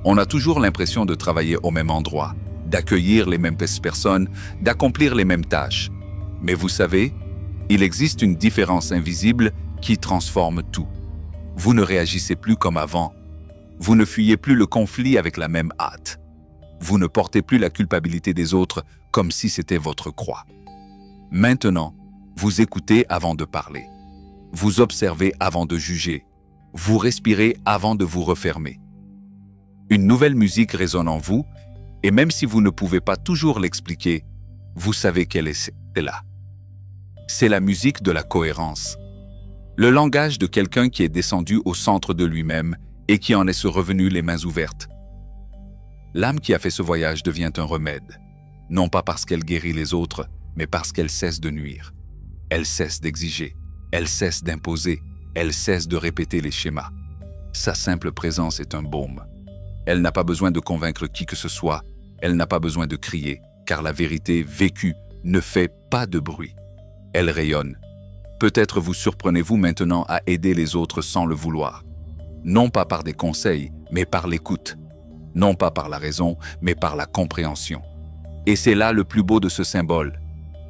On a toujours l'impression de travailler au même endroit, d'accueillir les mêmes personnes, d'accomplir les mêmes tâches. Mais vous savez, il existe une différence invisible qui transforme tout. Vous ne réagissez plus comme avant. Vous ne fuyez plus le conflit avec la même hâte. Vous ne portez plus la culpabilité des autres comme si c'était votre croix. Maintenant, vous écoutez avant de parler. Vous observez avant de juger. Vous respirez avant de vous refermer. Une nouvelle musique résonne en vous, et même si vous ne pouvez pas toujours l'expliquer, vous savez qu'elle est là. C'est la musique de la cohérence. Le langage de quelqu'un qui est descendu au centre de lui-même et qui en est revenu les mains ouvertes. L'âme qui a fait ce voyage devient un remède, non pas parce qu'elle guérit les autres, mais parce qu'elle cesse de nuire. Elle cesse d'exiger, elle cesse d'imposer, elle cesse de répéter les schémas. Sa simple présence est un baume. Elle n'a pas besoin de convaincre qui que ce soit, elle n'a pas besoin de crier, car la vérité vécue ne fait pas de bruit. Elle rayonne. Peut-être vous surprenez-vous maintenant à aider les autres sans le vouloir. Non pas par des conseils, mais par l'écoute. Non pas par la raison, mais par la compréhension. Et c'est là le plus beau de ce symbole.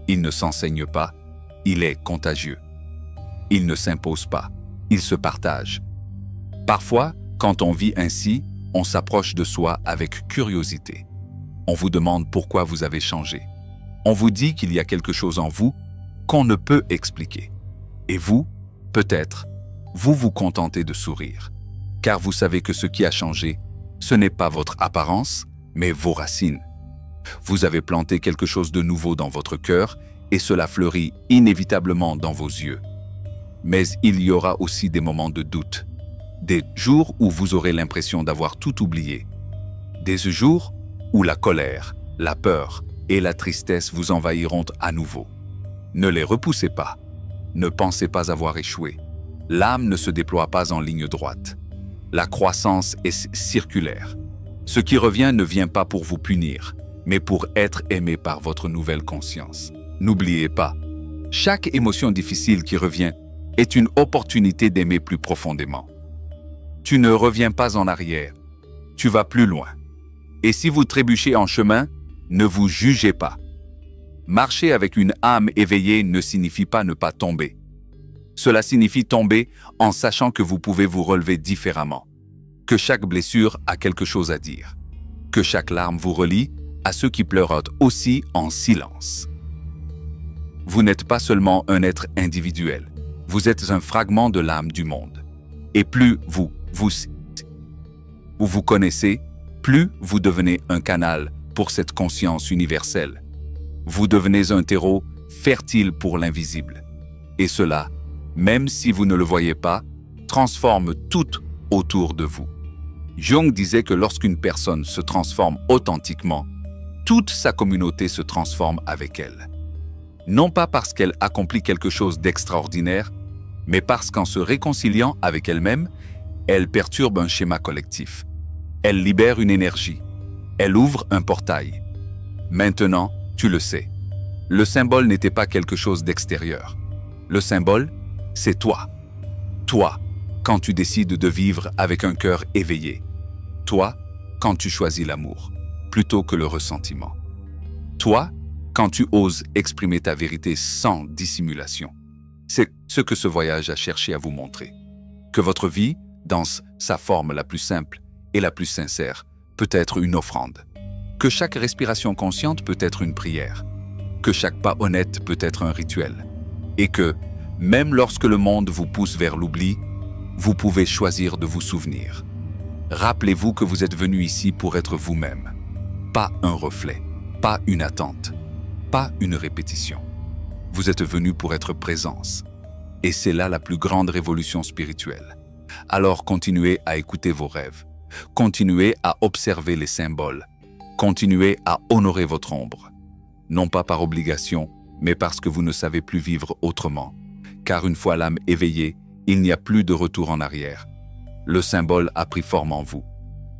Il ne s'enseigne pas, il est contagieux. Il ne s'impose pas, il se partage. Parfois, quand on vit ainsi, on s'approche de soi avec curiosité. On vous demande pourquoi vous avez changé. On vous dit qu'il y a quelque chose en vous qu'on ne peut expliquer. Et vous, peut-être, vous vous contentez de sourire. Car vous savez que ce qui a changé, ce n'est pas votre apparence, mais vos racines. Vous avez planté quelque chose de nouveau dans votre cœur et cela fleurit inévitablement dans vos yeux. Mais il y aura aussi des moments de doute, des jours où vous aurez l'impression d'avoir tout oublié, des jours où la colère, la peur et la tristesse vous envahiront à nouveau. Ne les repoussez pas, ne pensez pas avoir échoué. L'âme ne se déploie pas en ligne droite. La croissance est circulaire. Ce qui revient ne vient pas pour vous punir, mais pour être aimé par votre nouvelle conscience. N'oubliez pas, chaque émotion difficile qui revient est une opportunité d'aimer plus profondément. Tu ne reviens pas en arrière, tu vas plus loin. Et si vous trébuchez en chemin, ne vous jugez pas. Marcher avec une âme éveillée ne signifie pas ne pas tomber. Cela signifie tomber en sachant que vous pouvez vous relever différemment, que chaque blessure a quelque chose à dire, que chaque larme vous relie à ceux qui pleurent aussi en silence. Vous n'êtes pas seulement un être individuel, vous êtes un fragment de l'âme du monde. Et plus vous connaissez, plus vous devenez un canal pour cette conscience universelle. Vous devenez un terreau fertile pour l'invisible. Et cela, même si vous ne le voyez pas, transforme tout autour de vous. Jung disait que lorsqu'une personne se transforme authentiquement, toute sa communauté se transforme avec elle. Non pas parce qu'elle accomplit quelque chose d'extraordinaire, mais parce qu'en se réconciliant avec elle-même, elle perturbe un schéma collectif. Elle libère une énergie. Elle ouvre un portail. Maintenant, tu le sais. Le symbole n'était pas quelque chose d'extérieur. Le symbole, c'est toi. Toi, quand tu décides de vivre avec un cœur éveillé. Toi, quand tu choisis l'amour, plutôt que le ressentiment. Toi, quand tu oses exprimer ta vérité sans dissimulation. C'est ce que ce voyage a cherché à vous montrer. Que votre vie, dans sa forme la plus simple et la plus sincère, peut être une offrande. Que chaque respiration consciente peut être une prière. Que chaque pas honnête peut être un rituel. Et que, même lorsque le monde vous pousse vers l'oubli, vous pouvez choisir de vous souvenir. Rappelez-vous que vous êtes venu ici pour être vous-même. Pas un reflet, pas une attente, pas une répétition. Vous êtes venu pour être présence. Et c'est là la plus grande révolution spirituelle. Alors continuez à écouter vos rêves. Continuez à observer les symboles. Continuez à honorer votre ombre. Non pas par obligation, mais parce que vous ne savez plus vivre autrement. Car une fois l'âme éveillée, il n'y a plus de retour en arrière. Le symbole a pris forme en vous.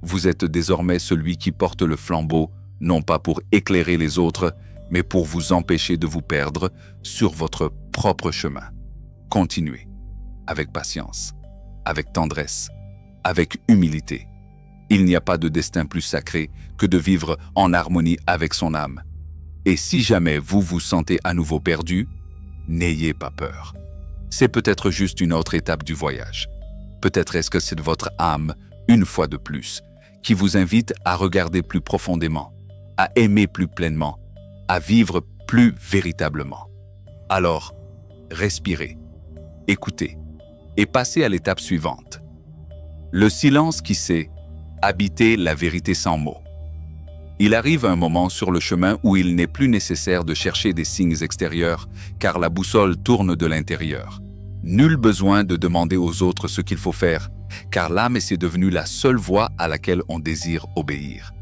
Vous êtes désormais celui qui porte le flambeau, non pas pour éclairer les autres, mais pour vous empêcher de vous perdre sur votre propre chemin. Continuez, avec patience, avec tendresse, avec humilité. Il n'y a pas de destin plus sacré que de vivre en harmonie avec son âme. Et si jamais vous vous sentez à nouveau perdu, n'ayez pas peur. C'est peut-être juste une autre étape du voyage. Peut-être est-ce que c'est votre âme, une fois de plus, qui vous invite à regarder plus profondément, à aimer plus pleinement, à vivre plus véritablement. Alors, respirez, écoutez et passez à l'étape suivante. Le silence qui sait habiter la vérité sans mots. Il arrive un moment sur le chemin où il n'est plus nécessaire de chercher des signes extérieurs, car la boussole tourne de l'intérieur. Nul besoin de demander aux autres ce qu'il faut faire, car l'âme est devenue la seule voie à laquelle on désire obéir.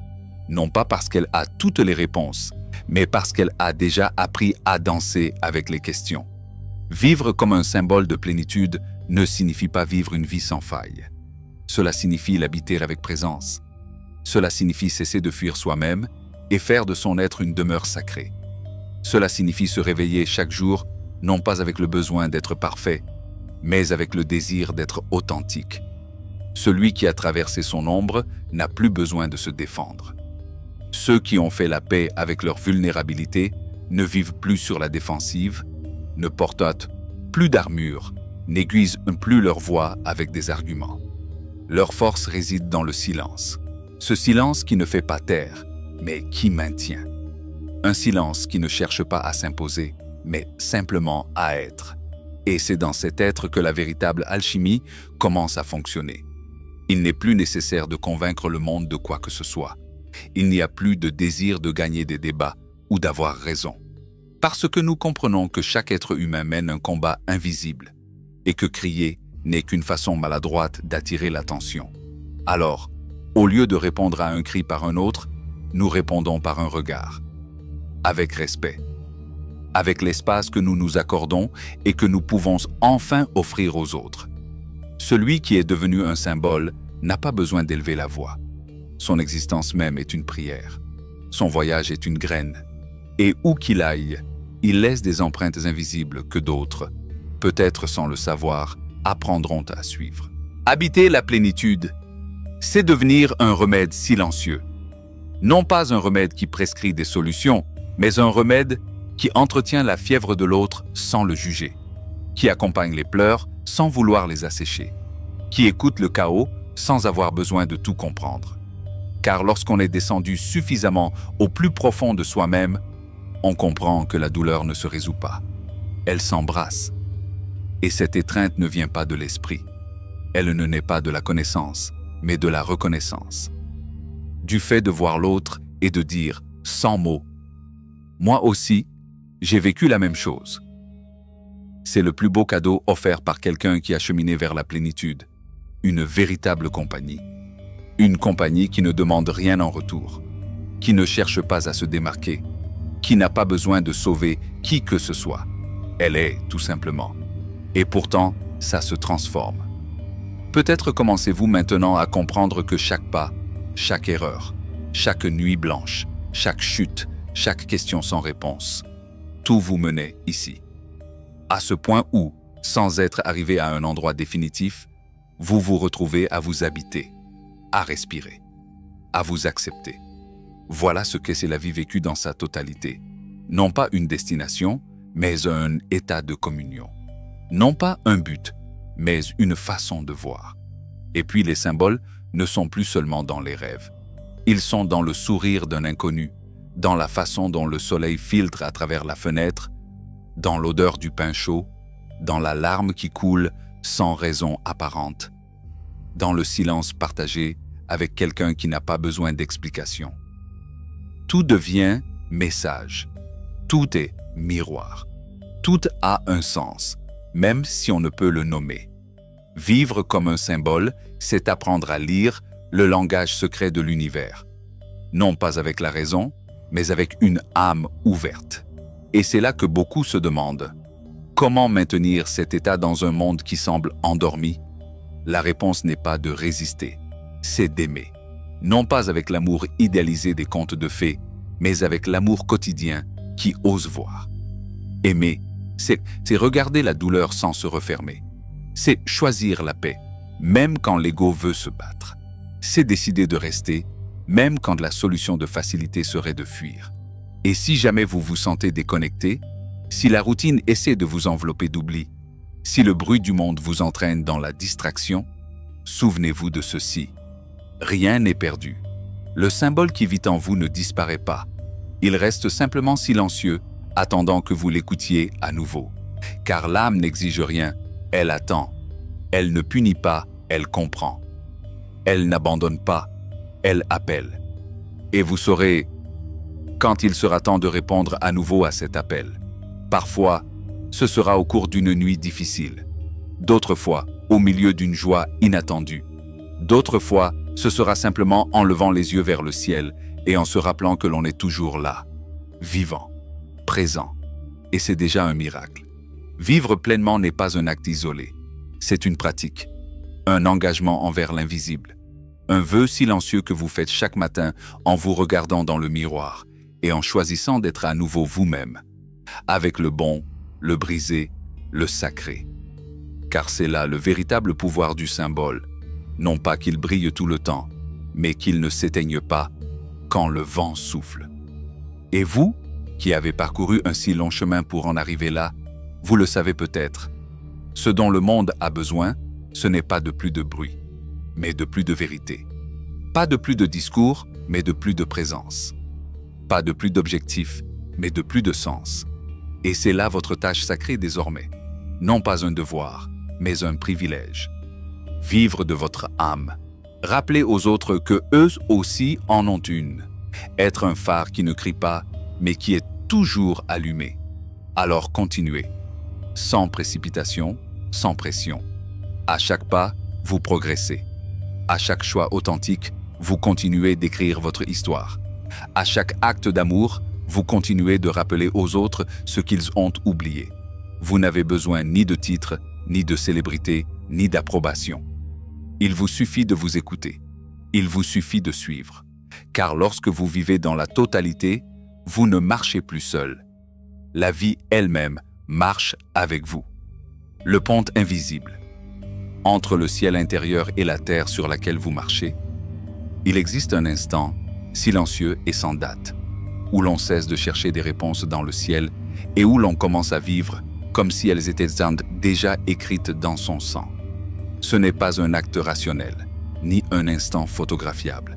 Non pas parce qu'elle a toutes les réponses, mais parce qu'elle a déjà appris à danser avec les questions. Vivre comme un symbole de plénitude ne signifie pas vivre une vie sans faille. Cela signifie l'habiter avec présence. Cela signifie cesser de fuir soi-même et faire de son être une demeure sacrée. Cela signifie se réveiller chaque jour, non pas avec le besoin d'être parfait, mais avec le désir d'être authentique. Celui qui a traversé son ombre n'a plus besoin de se défendre. Ceux qui ont fait la paix avec leur vulnérabilité ne vivent plus sur la défensive, ne portent plus d'armure, n'aiguisent plus leur voix avec des arguments. Leur force réside dans le silence. Ce silence qui ne fait pas taire, mais qui maintient. Un silence qui ne cherche pas à s'imposer, mais simplement à être. Et c'est dans cet être que la véritable alchimie commence à fonctionner. Il n'est plus nécessaire de convaincre le monde de quoi que ce soit. Il n'y a plus de désir de gagner des débats ou d'avoir raison. Parce que nous comprenons que chaque être humain mène un combat invisible et que crier n'est qu'une façon maladroite d'attirer l'attention. Alors, au lieu de répondre à un cri par un autre, nous répondons par un regard. Avec respect. Avec l'espace que nous nous accordons et que nous pouvons enfin offrir aux autres. Celui qui est devenu un symbole n'a pas besoin d'élever la voix. Son existence même est une prière. Son voyage est une graine. Et où qu'il aille, il laisse des empreintes invisibles que d'autres, peut-être sans le savoir, apprendront à suivre. Habiter la plénitude, c'est devenir un remède silencieux. Non pas un remède qui prescrit des solutions, mais un remède qui entretient la fièvre de l'autre sans le juger, qui accompagne les pleurs sans vouloir les assécher, qui écoute le chaos sans avoir besoin de tout comprendre. Car lorsqu'on est descendu suffisamment au plus profond de soi-même, on comprend que la douleur ne se résout pas. Elle s'embrasse. Et cette étreinte ne vient pas de l'esprit. Elle ne naît pas de la connaissance, mais de la reconnaissance. Du fait de voir l'autre et de dire, sans mots, « Moi aussi, j'ai vécu la même chose. » C'est le plus beau cadeau offert par quelqu'un qui a cheminé vers la plénitude. Une véritable compagnie. Une compagnie qui ne demande rien en retour, qui ne cherche pas à se démarquer, qui n'a pas besoin de sauver qui que ce soit. Elle est, tout simplement. Et pourtant, ça se transforme. Peut-être commencez-vous maintenant à comprendre que chaque pas, chaque erreur, chaque nuit blanche, chaque chute, chaque question sans réponse, tout vous menait ici. À ce point où, sans être arrivé à un endroit définitif, vous vous retrouvez à vous habiter, à respirer, à vous accepter. Voilà ce que c'est la vie vécue dans sa totalité. Non pas une destination, mais un état de communion. non pas un but, mais une façon de voir. Et puis les symboles ne sont plus seulement dans les rêves. Ils sont dans le sourire d'un inconnu, dans la façon dont le soleil filtre à travers la fenêtre, dans l'odeur du pain chaud, dans la larme qui coule sans raison apparente, dans le silence partagé avec quelqu'un qui n'a pas besoin d'explication. Tout devient message, tout est miroir, tout a un sens, même si on ne peut le nommer. Vivre comme un symbole, c'est apprendre à lire le langage secret de l'univers, non pas avec la raison, mais avec une âme ouverte. Et c'est là que beaucoup se demandent, comment maintenir cet état dans un monde qui semble endormi? La réponse n'est pas de résister, c'est d'aimer. Non pas avec l'amour idéalisé des contes de fées, mais avec l'amour quotidien qui ose voir. Aimer, c'est regarder la douleur sans se refermer. C'est choisir la paix, même quand l'ego veut se battre. C'est décider de rester, même quand la solution de facilité serait de fuir. Et si jamais vous vous sentez déconnecté, si la routine essaie de vous envelopper d'oubli, si le bruit du monde vous entraîne dans la distraction, souvenez-vous de ceci. Rien n'est perdu. Le symbole qui vit en vous ne disparaît pas. Il reste simplement silencieux, attendant que vous l'écoutiez à nouveau. Car l'âme n'exige rien, elle attend. Elle ne punit pas, elle comprend. Elle n'abandonne pas, elle appelle. Et vous saurez quand il sera temps de répondre à nouveau à cet appel. Parfois, ce sera au cours d'une nuit difficile. D'autres fois, au milieu d'une joie inattendue. D'autres fois, ce sera simplement en levant les yeux vers le ciel et en se rappelant que l'on est toujours là, vivant, présent. Et c'est déjà un miracle. Vivre pleinement n'est pas un acte isolé. C'est une pratique, un engagement envers l'invisible, un vœu silencieux que vous faites chaque matin en vous regardant dans le miroir et en choisissant d'être à nouveau vous-même, avec le bon, le brisé, le sacré. Car c'est là le véritable pouvoir du symbole, non pas qu'il brille tout le temps, mais qu'il ne s'éteigne pas quand le vent souffle. Et vous, qui avez parcouru un si long chemin pour en arriver là, vous le savez peut-être. Ce dont le monde a besoin, ce n'est pas de plus de bruit, mais de plus de vérité. Pas de plus de discours, mais de plus de présence. Pas de plus d'objectifs, mais de plus de sens. Et c'est là votre tâche sacrée désormais. Non pas un devoir, mais un privilège. Vivre de votre âme. Rappeler aux autres que eux aussi en ont une. Être un phare qui ne crie pas, mais qui est toujours allumé. Alors continuez. Sans précipitation, sans pression. À chaque pas, vous progressez. À chaque choix authentique, vous continuez d'écrire votre histoire. À chaque acte d'amour, vous continuez de rappeler aux autres ce qu'ils ont oublié. Vous n'avez besoin ni de titre, ni de célébrité, ni d'approbation. Il vous suffit de vous écouter. Il vous suffit de suivre. Car lorsque vous vivez dans la totalité, vous ne marchez plus seul. La vie elle-même marche avec vous. Le pont invisible. Entre le ciel intérieur et la terre sur laquelle vous marchez, il existe un instant, silencieux et sans date, où l'on cesse de chercher des réponses dans le ciel et où l'on commence à vivre comme si elles étaient déjà écrites dans son sang. Ce n'est pas un acte rationnel, ni un instant photographiable.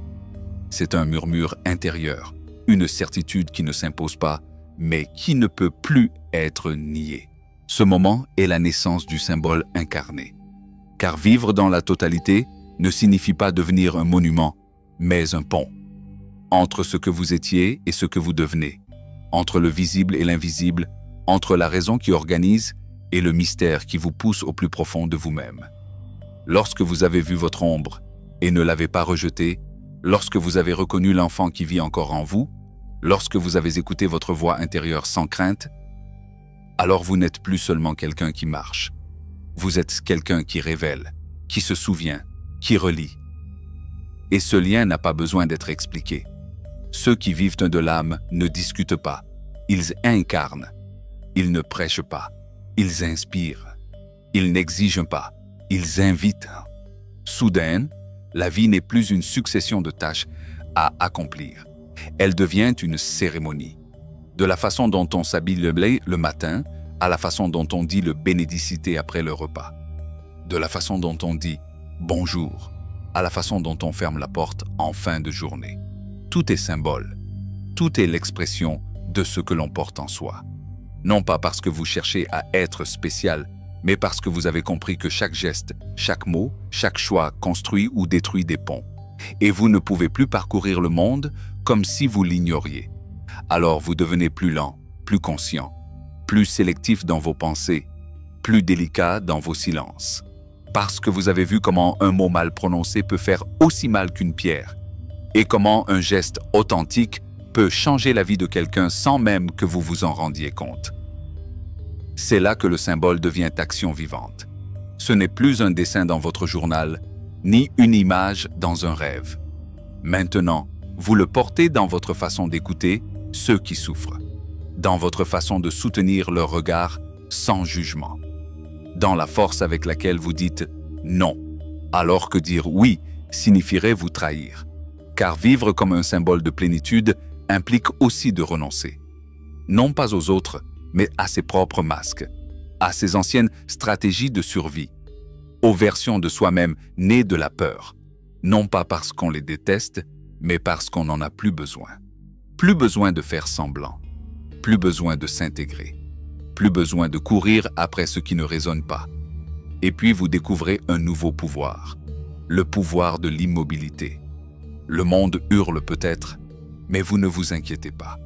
C'est un murmure intérieur, une certitude qui ne s'impose pas, mais qui ne peut plus être niée. Ce moment est la naissance du symbole incarné. Car vivre dans la totalité ne signifie pas devenir un monument, mais un pont. Entre ce que vous étiez et ce que vous devenez, entre le visible et l'invisible, entre la raison qui organise et le mystère qui vous pousse au plus profond de vous-même. Lorsque vous avez vu votre ombre et ne l'avez pas rejetée, lorsque vous avez reconnu l'enfant qui vit encore en vous, lorsque vous avez écouté votre voix intérieure sans crainte, alors vous n'êtes plus seulement quelqu'un qui marche. Vous êtes quelqu'un qui révèle, qui se souvient, qui relie. Et ce lien n'a pas besoin d'être expliqué. Ceux qui vivent de l'âme ne discutent pas, ils incarnent. Ils ne prêchent pas, ils inspirent. Ils n'exigent pas, ils invitent. Soudain, la vie n'est plus une succession de tâches à accomplir. Elle devient une cérémonie. De la façon dont on s'habille le matin, à la façon dont on dit le bénédicité après le repas, de la façon dont on dit bonjour, à la façon dont on ferme la porte en fin de journée. Tout est symbole, tout est l'expression de ce que l'on porte en soi. Non pas parce que vous cherchez à être spécial, mais parce que vous avez compris que chaque geste, chaque mot, chaque choix construit ou détruit des ponts. Et vous ne pouvez plus parcourir le monde comme si vous l'ignoriez. Alors vous devenez plus lent, plus conscient, plus sélectif dans vos pensées, plus délicat dans vos silences. Parce que vous avez vu comment un mot mal prononcé peut faire aussi mal qu'une pierre, et comment un geste authentique peut changer la vie de quelqu'un sans même que vous vous en rendiez compte. C'est là que le symbole devient action vivante. Ce n'est plus un dessin dans votre journal, ni une image dans un rêve. Maintenant, vous le portez dans votre façon d'écouter ceux qui souffrent, dans votre façon de soutenir leur regard sans jugement, dans la force avec laquelle vous dites non, alors que dire oui signifierait vous trahir. Car vivre comme un symbole de plénitude implique aussi de renoncer, non pas aux autres, mais à ses propres masques, à ses anciennes stratégies de survie, aux versions de soi-même nées de la peur, non pas parce qu'on les déteste, mais parce qu'on n'en a plus besoin. Plus besoin de faire semblant, plus besoin de s'intégrer, plus besoin de courir après ce qui ne résonne pas. Et puis vous découvrez un nouveau pouvoir, le pouvoir de l'immobilité. Le monde hurle peut-être, mais vous ne vous inquiétez pas.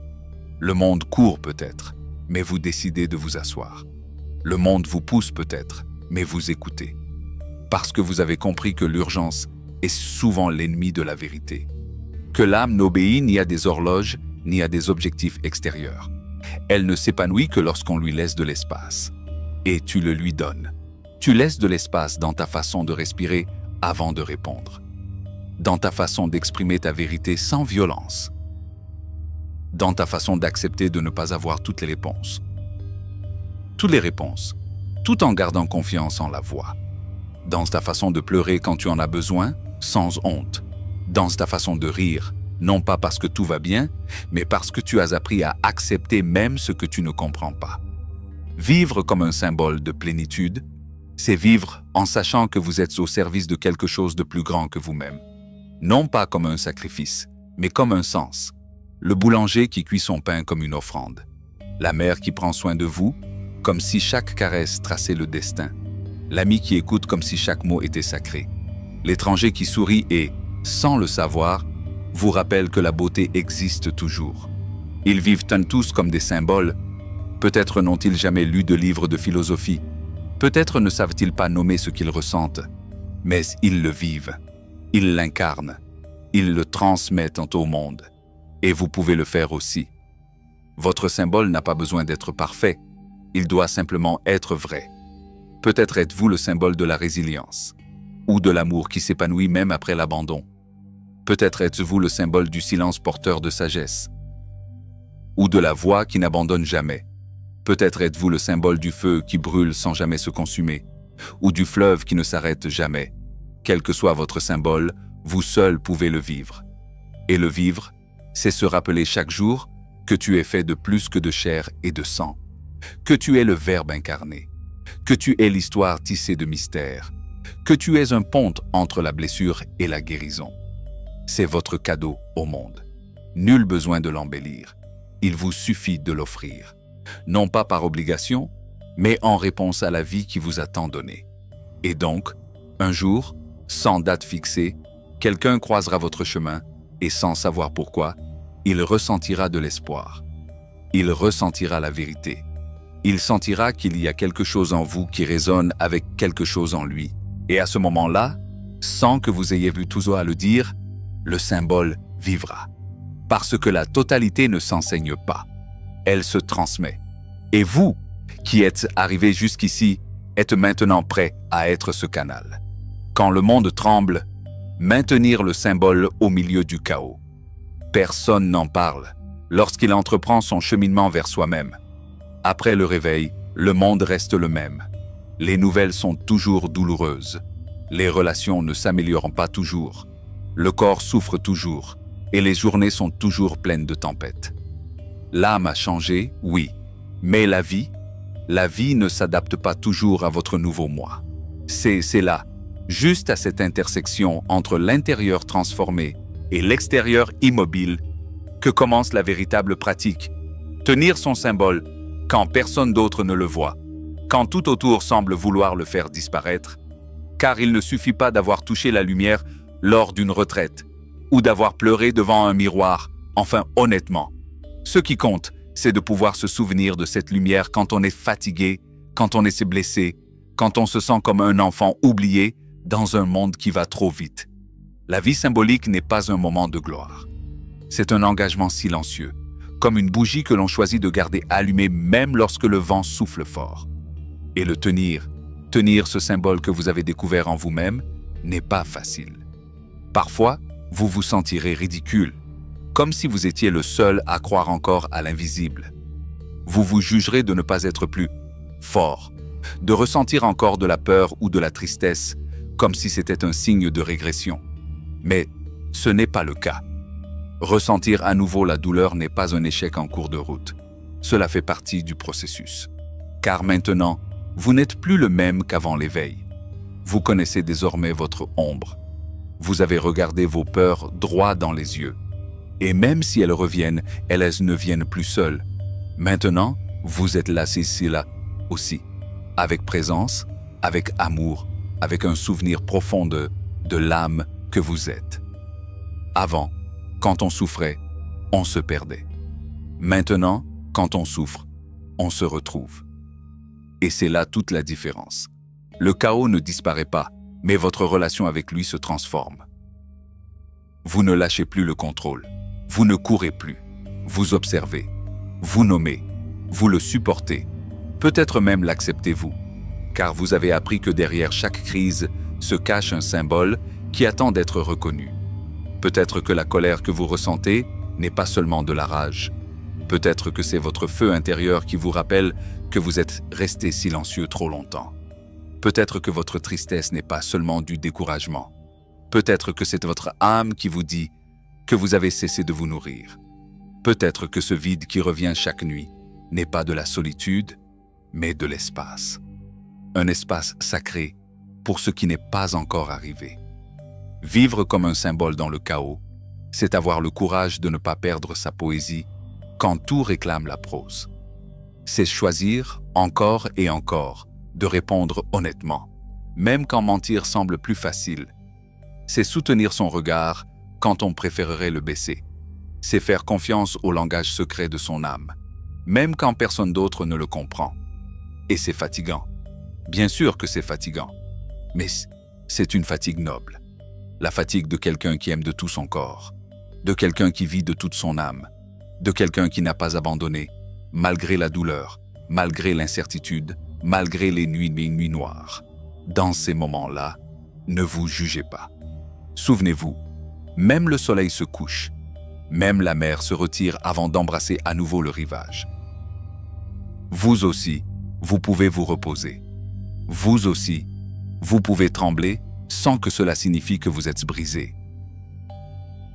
Le monde court peut-être, mais vous décidez de vous asseoir. Le monde vous pousse peut-être, mais vous écoutez. Parce que vous avez compris que l'urgence est souvent l'ennemi de la vérité. Que l'âme n'obéit ni à des horloges, ni à des objectifs extérieurs. Elle ne s'épanouit que lorsqu'on lui laisse de l'espace. Et tu le lui donnes. Tu laisses de l'espace dans ta façon de respirer avant de répondre. Dans ta façon d'exprimer ta vérité sans violence. Dans ta façon d'accepter de ne pas avoir toutes les réponses. Toutes les réponses, tout en gardant confiance en la voix. Dans ta façon de pleurer quand tu en as besoin, sans honte. Dans ta façon de rire, non pas parce que tout va bien, mais parce que tu as appris à accepter même ce que tu ne comprends pas. Vivre comme un symbole de plénitude, c'est vivre en sachant que vous êtes au service de quelque chose de plus grand que vous-même. Non pas comme un sacrifice, mais comme un sens. Le boulanger qui cuit son pain comme une offrande. La mère qui prend soin de vous, comme si chaque caresse traçait le destin. L'ami qui écoute comme si chaque mot était sacré. L'étranger qui sourit et, sans le savoir, vous rappelle que la beauté existe toujours. Ils vivent tous comme des symboles. Peut-être n'ont-ils jamais lu de livres de philosophie. Peut-être ne savent-ils pas nommer ce qu'ils ressentent. Mais ils le vivent. Ils l'incarnent. Ils le transmettent au monde. Et vous pouvez le faire aussi. Votre symbole n'a pas besoin d'être parfait. Il doit simplement être vrai. Peut-être êtes-vous le symbole de la résilience, ou de l'amour qui s'épanouit même après l'abandon. Peut-être êtes-vous le symbole du silence porteur de sagesse, ou de la voix qui n'abandonne jamais. Peut-être êtes-vous le symbole du feu qui brûle sans jamais se consumer, ou du fleuve qui ne s'arrête jamais. Quel que soit votre symbole, vous seul pouvez le vivre. Et le vivre, c'est se rappeler chaque jour que tu es fait de plus que de chair et de sang, que tu es le Verbe incarné, que tu es l'histoire tissée de mystères, que tu es un pont entre la blessure et la guérison. C'est votre cadeau au monde. Nul besoin de l'embellir. Il vous suffit de l'offrir. Non pas par obligation, mais en réponse à la vie qui vous a tant donné. Et donc, un jour, sans date fixée, quelqu'un croisera votre chemin et sans savoir pourquoi, il ressentira de l'espoir. Il ressentira la vérité. Il sentira qu'il y a quelque chose en vous qui résonne avec quelque chose en lui. Et à ce moment-là, sans que vous ayez vu tout à le dire, le symbole vivra. Parce que la totalité ne s'enseigne pas. Elle se transmet. Et vous, qui êtes arrivé jusqu'ici, êtes maintenant prêt à être ce canal. Quand le monde tremble, maintenir le symbole au milieu du chaos. Personne n'en parle lorsqu'il entreprend son cheminement vers soi-même. Après le réveil, le monde reste le même. Les nouvelles sont toujours douloureuses. Les relations ne s'améliorent pas toujours. Le corps souffre toujours. Et les journées sont toujours pleines de tempêtes. L'âme a changé, oui. Mais la vie, La vie ne s'adapte pas toujours à votre nouveau moi. C'est là, juste à cette intersection entre l'intérieur transformé et l'extérieur immobile, que commence la véritable pratique. Tenir son symbole quand personne d'autre ne le voit, quand tout autour semble vouloir le faire disparaître, car il ne suffit pas d'avoir touché la lumière lors d'une retraite ou d'avoir pleuré devant un miroir. Enfin, honnêtement, ce qui compte, c'est de pouvoir se souvenir de cette lumière quand on est fatigué, quand on est blessé, quand on se sent comme un enfant oublié dans un monde qui va trop vite. La vie symbolique n'est pas un moment de gloire. C'est un engagement silencieux, comme une bougie que l'on choisit de garder allumée même lorsque le vent souffle fort. Et le tenir ce symbole que vous avez découvert en vous-même, n'est pas facile. Parfois, vous vous sentirez ridicule, comme si vous étiez le seul à croire encore à l'invisible. Vous vous jugerez de ne pas être plus fort, de ressentir encore de la peur ou de la tristesse, comme si c'était un signe de régression. Mais ce n'est pas le cas. Ressentir à nouveau la douleur n'est pas un échec en cours de route. Cela fait partie du processus. Car maintenant, vous n'êtes plus le même qu'avant l'éveil. Vous connaissez désormais votre ombre. Vous avez regardé vos peurs droit dans les yeux. Et même si elles reviennent, elles ne viennent plus seules. Maintenant, vous êtes là, là aussi, avec présence, avec amour, avec un souvenir profond de l'âme que vous êtes. Avant, quand on souffrait, on se perdait. Maintenant, quand on souffre, on se retrouve. Et c'est là toute la différence. Le chaos ne disparaît pas, mais votre relation avec lui se transforme. Vous ne lâchez plus le contrôle. Vous ne courez plus. Vous observez. Vous nommez. Vous le supportez. Peut-être même l'acceptez-vous. Car vous avez appris que derrière chaque crise se cache un symbole qui attend d'être reconnu. Peut-être que la colère que vous ressentez n'est pas seulement de la rage. Peut-être que c'est votre feu intérieur qui vous rappelle que vous êtes resté silencieux trop longtemps. Peut-être que votre tristesse n'est pas seulement du découragement. Peut-être que c'est votre âme qui vous dit que vous avez cessé de vous nourrir. Peut-être que ce vide qui revient chaque nuit n'est pas de la solitude, mais de l'espace. Un espace sacré pour ce qui n'est pas encore arrivé. Vivre comme un symbole dans le chaos, c'est avoir le courage de ne pas perdre sa poésie quand tout réclame la prose. C'est choisir, encore et encore, de répondre honnêtement, même quand mentir semble plus facile. C'est soutenir son regard quand on préférerait le baisser. C'est faire confiance au langage secret de son âme, même quand personne d'autre ne le comprend. Et c'est fatigant. Bien sûr que c'est fatigant, mais c'est une fatigue noble. La fatigue de quelqu'un qui aime de tout son corps, de quelqu'un qui vit de toute son âme, de quelqu'un qui n'a pas abandonné, malgré la douleur, malgré l'incertitude, malgré les nuits noires. Dans ces moments-là, ne vous jugez pas. Souvenez-vous, même le soleil se couche, même la mer se retire avant d'embrasser à nouveau le rivage. Vous aussi, vous pouvez vous reposer. Vous aussi, vous pouvez trembler sans que cela signifie que vous êtes brisé.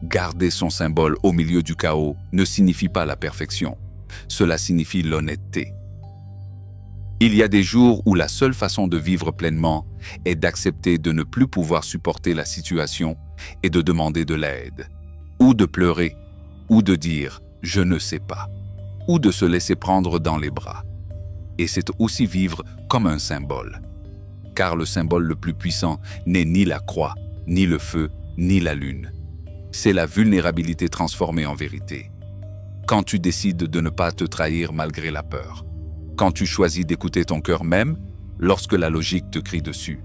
Garder son symbole au milieu du chaos ne signifie pas la perfection. Cela signifie l'honnêteté. Il y a des jours où la seule façon de vivre pleinement est d'accepter de ne plus pouvoir supporter la situation et de demander de l'aide, ou de pleurer, ou de dire « je ne sais pas », ou de se laisser prendre dans les bras. Et c'est aussi vivre comme un symbole. Car le symbole le plus puissant n'est ni la croix, ni le feu, ni la lune. C'est la vulnérabilité transformée en vérité. Quand tu décides de ne pas te trahir malgré la peur. Quand tu choisis d'écouter ton cœur même lorsque la logique te crie dessus.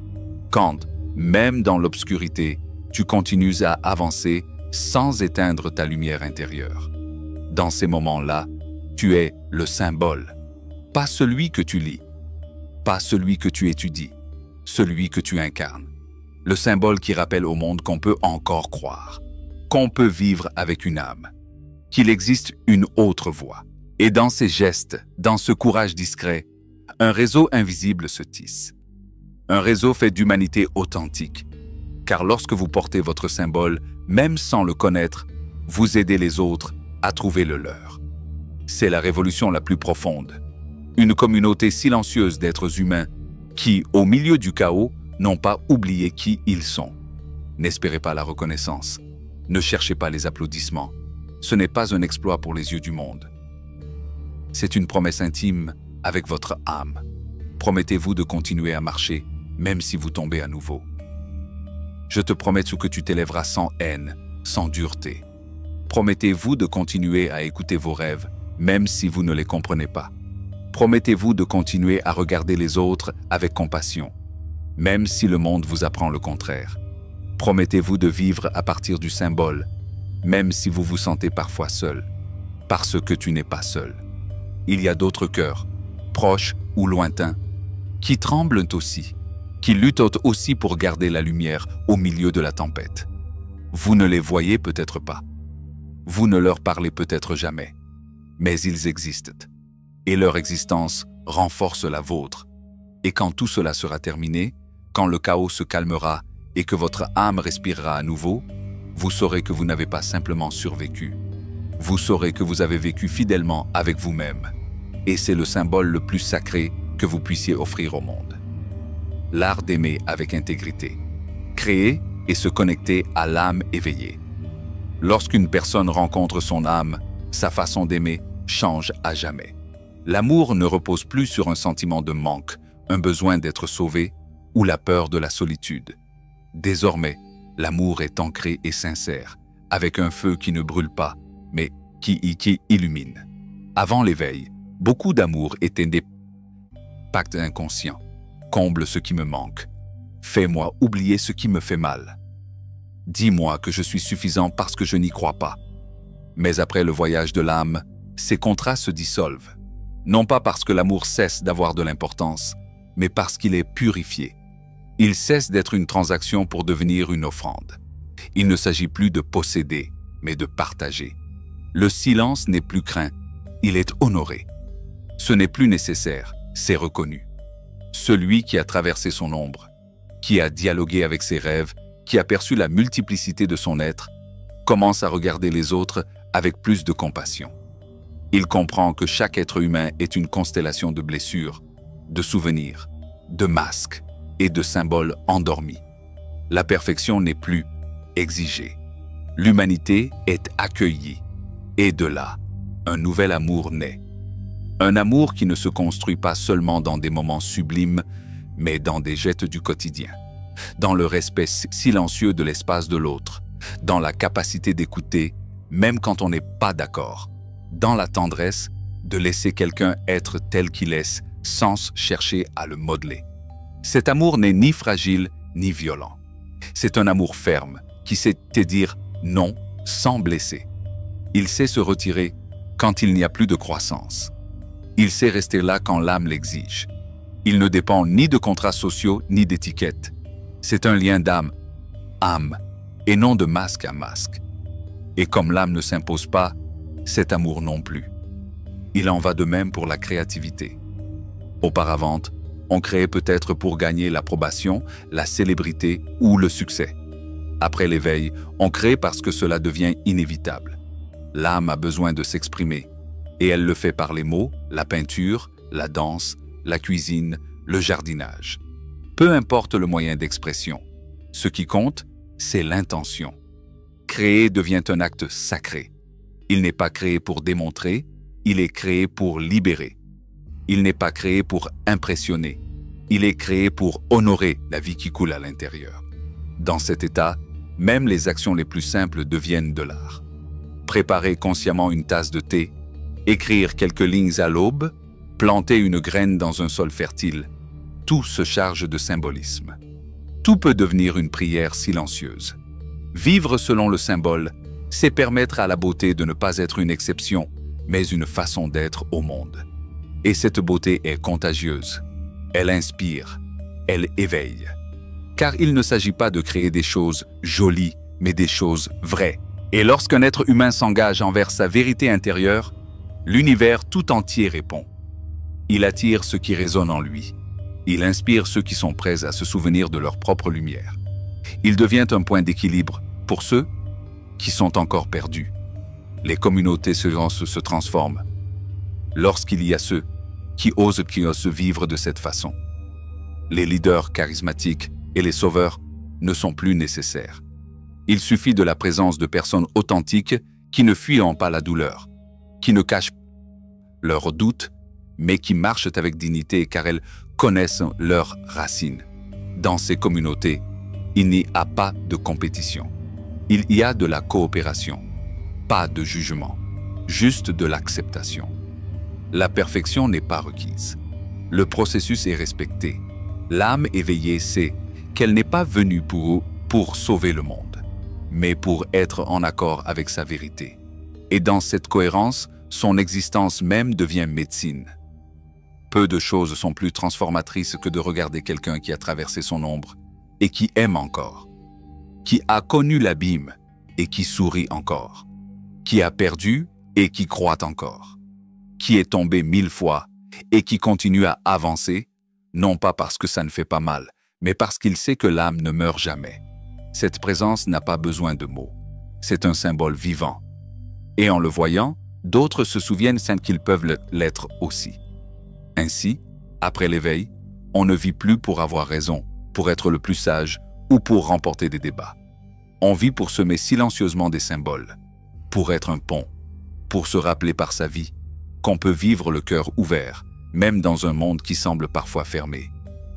Quand, même dans l'obscurité, tu continues à avancer sans éteindre ta lumière intérieure. Dans ces moments-là, tu es le symbole. Pas celui que tu lis, pas celui que tu étudies, celui que tu incarnes. Le symbole qui rappelle au monde qu'on peut encore croire, qu'on peut vivre avec une âme, qu'il existe une autre voie. Et dans ces gestes, dans ce courage discret, un réseau invisible se tisse. Un réseau fait d'humanité authentique. Car lorsque vous portez votre symbole, même sans le connaître, vous aidez les autres à trouver le leur. C'est la révolution la plus profonde. Une communauté silencieuse d'êtres humains qui, au milieu du chaos, n'ont pas oublié qui ils sont. N'espérez pas la reconnaissance. Ne cherchez pas les applaudissements. Ce n'est pas un exploit pour les yeux du monde. C'est une promesse intime avec votre âme. Promettez-vous de continuer à marcher, même si vous tombez à nouveau. Je te promets que tu t'élèveras sans haine, sans dureté. Promettez-vous de continuer à écouter vos rêves, même si vous ne les comprenez pas. Promettez-vous de continuer à regarder les autres avec compassion, même si le monde vous apprend le contraire. Promettez-vous de vivre à partir du symbole, même si vous vous sentez parfois seul, parce que tu n'es pas seul. Il y a d'autres cœurs, proches ou lointains, qui tremblent aussi, qui luttent aussi pour garder la lumière au milieu de la tempête. Vous ne les voyez peut-être pas. Vous ne leur parlez peut-être jamais, mais ils existent. Et leur existence renforce la vôtre. Et quand tout cela sera terminé, quand le chaos se calmera et que votre âme respirera à nouveau, vous saurez que vous n'avez pas simplement survécu. Vous saurez que vous avez vécu fidèlement avec vous-même. Et c'est le symbole le plus sacré que vous puissiez offrir au monde. L'art d'aimer avec intégrité. Créer et se connecter à l'âme éveillée. Lorsqu'une personne rencontre son âme, sa façon d'aimer change à jamais. L'amour ne repose plus sur un sentiment de manque, un besoin d'être sauvé ou la peur de la solitude. Désormais, l'amour est ancré et sincère, avec un feu qui ne brûle pas, mais qui illumine. Avant l'éveil, beaucoup d'amour était des pactes inconscients. Comble ce qui me manque. Fais-moi oublier ce qui me fait mal. Dis-moi que je suis suffisant parce que je n'y crois pas. Mais après le voyage de l'âme, ces contrats se dissolvent. Non pas parce que l'amour cesse d'avoir de l'importance, mais parce qu'il est purifié. Il cesse d'être une transaction pour devenir une offrande. Il ne s'agit plus de posséder, mais de partager. Le silence n'est plus craint, il est honoré. Ce n'est plus nécessaire, c'est reconnu. Celui qui a traversé son ombre, qui a dialogué avec ses rêves, qui a perçu la multiplicité de son être, commence à regarder les autres avec plus de compassion. Il comprend que chaque être humain est une constellation de blessures, de souvenirs, de masques et de symboles endormis. La perfection n'est plus exigée. L'humanité est accueillie. Et de là, un nouvel amour naît. Un amour qui ne se construit pas seulement dans des moments sublimes, mais dans des gestes du quotidien, dans le respect silencieux de l'espace de l'autre, dans la capacité d'écouter, même quand on n'est pas d'accord, dans la tendresse de laisser quelqu'un être tel qu'il est, sans chercher à le modeler. Cet amour n'est ni fragile ni violent. C'est un amour ferme qui sait te dire non sans blesser. Il sait se retirer quand il n'y a plus de croissance. Il sait rester là quand l'âme l'exige. Il ne dépend ni de contrats sociaux ni d'étiquettes. C'est un lien d'âme, âme, et non de masque à masque. Et comme l'âme ne s'impose pas, cet amour non plus. Il en va de même pour la créativité. Auparavant, on créait peut-être pour gagner l'approbation, la célébrité ou le succès. Après l'éveil, on crée parce que cela devient inévitable. L'âme a besoin de s'exprimer, et elle le fait par les mots, la peinture, la danse, la cuisine, le jardinage. Peu importe le moyen d'expression. Ce qui compte, c'est l'intention. Créer devient un acte sacré. Il n'est pas créé pour démontrer, il est créé pour libérer. Il n'est pas créé pour impressionner, il est créé pour honorer la vie qui coule à l'intérieur. Dans cet état, même les actions les plus simples deviennent de l'art. Préparer consciemment une tasse de thé, écrire quelques lignes à l'aube, planter une graine dans un sol fertile, tout se charge de symbolisme. Tout peut devenir une prière silencieuse. Vivre selon le symbole, c'est permettre à la beauté de ne pas être une exception, mais une façon d'être au monde. Et cette beauté est contagieuse. Elle inspire, elle éveille. Car il ne s'agit pas de créer des choses jolies, mais des choses vraies. Et lorsqu'un être humain s'engage envers sa vérité intérieure, l'univers tout entier répond. Il attire ce qui résonne en lui. Il inspire ceux qui sont prêts à se souvenir de leur propre lumière. Il devient un point d'équilibre pour ceux qui sont encore perdus. Les communautés se transforment lorsqu'il y a ceux qui osent vivre de cette façon. Les leaders charismatiques et les sauveurs ne sont plus nécessaires. Il suffit de la présence de personnes authentiques qui ne fuient pas la douleur, qui ne cachent leurs doutes, mais qui marchent avec dignité car elles connaissent leurs racines. Dans ces communautés, il n'y a pas de compétition. Il y a de la coopération, pas de jugement, juste de l'acceptation. La perfection n'est pas requise. Le processus est respecté. L'âme éveillée sait qu'elle n'est pas venue pour sauver le monde, mais pour être en accord avec sa vérité. Et dans cette cohérence, son existence même devient médecine. Peu de choses sont plus transformatrices que de regarder quelqu'un qui a traversé son ombre et qui aime encore, qui a connu l'abîme et qui sourit encore, qui a perdu et qui croit encore, qui est tombé 1000 fois et qui continue à avancer, non pas parce que ça ne fait pas mal, mais parce qu'il sait que l'âme ne meurt jamais. Cette présence n'a pas besoin de mots. C'est un symbole vivant. Et en le voyant, d'autres se souviennent qu'ils peuvent l'être aussi. Ainsi, après l'éveil, on ne vit plus pour avoir raison, pour être le plus sage ou pour remporter des débats. On vit pour semer silencieusement des symboles, pour être un pont, pour se rappeler par sa vie qu'on peut vivre le cœur ouvert, même dans un monde qui semble parfois fermé.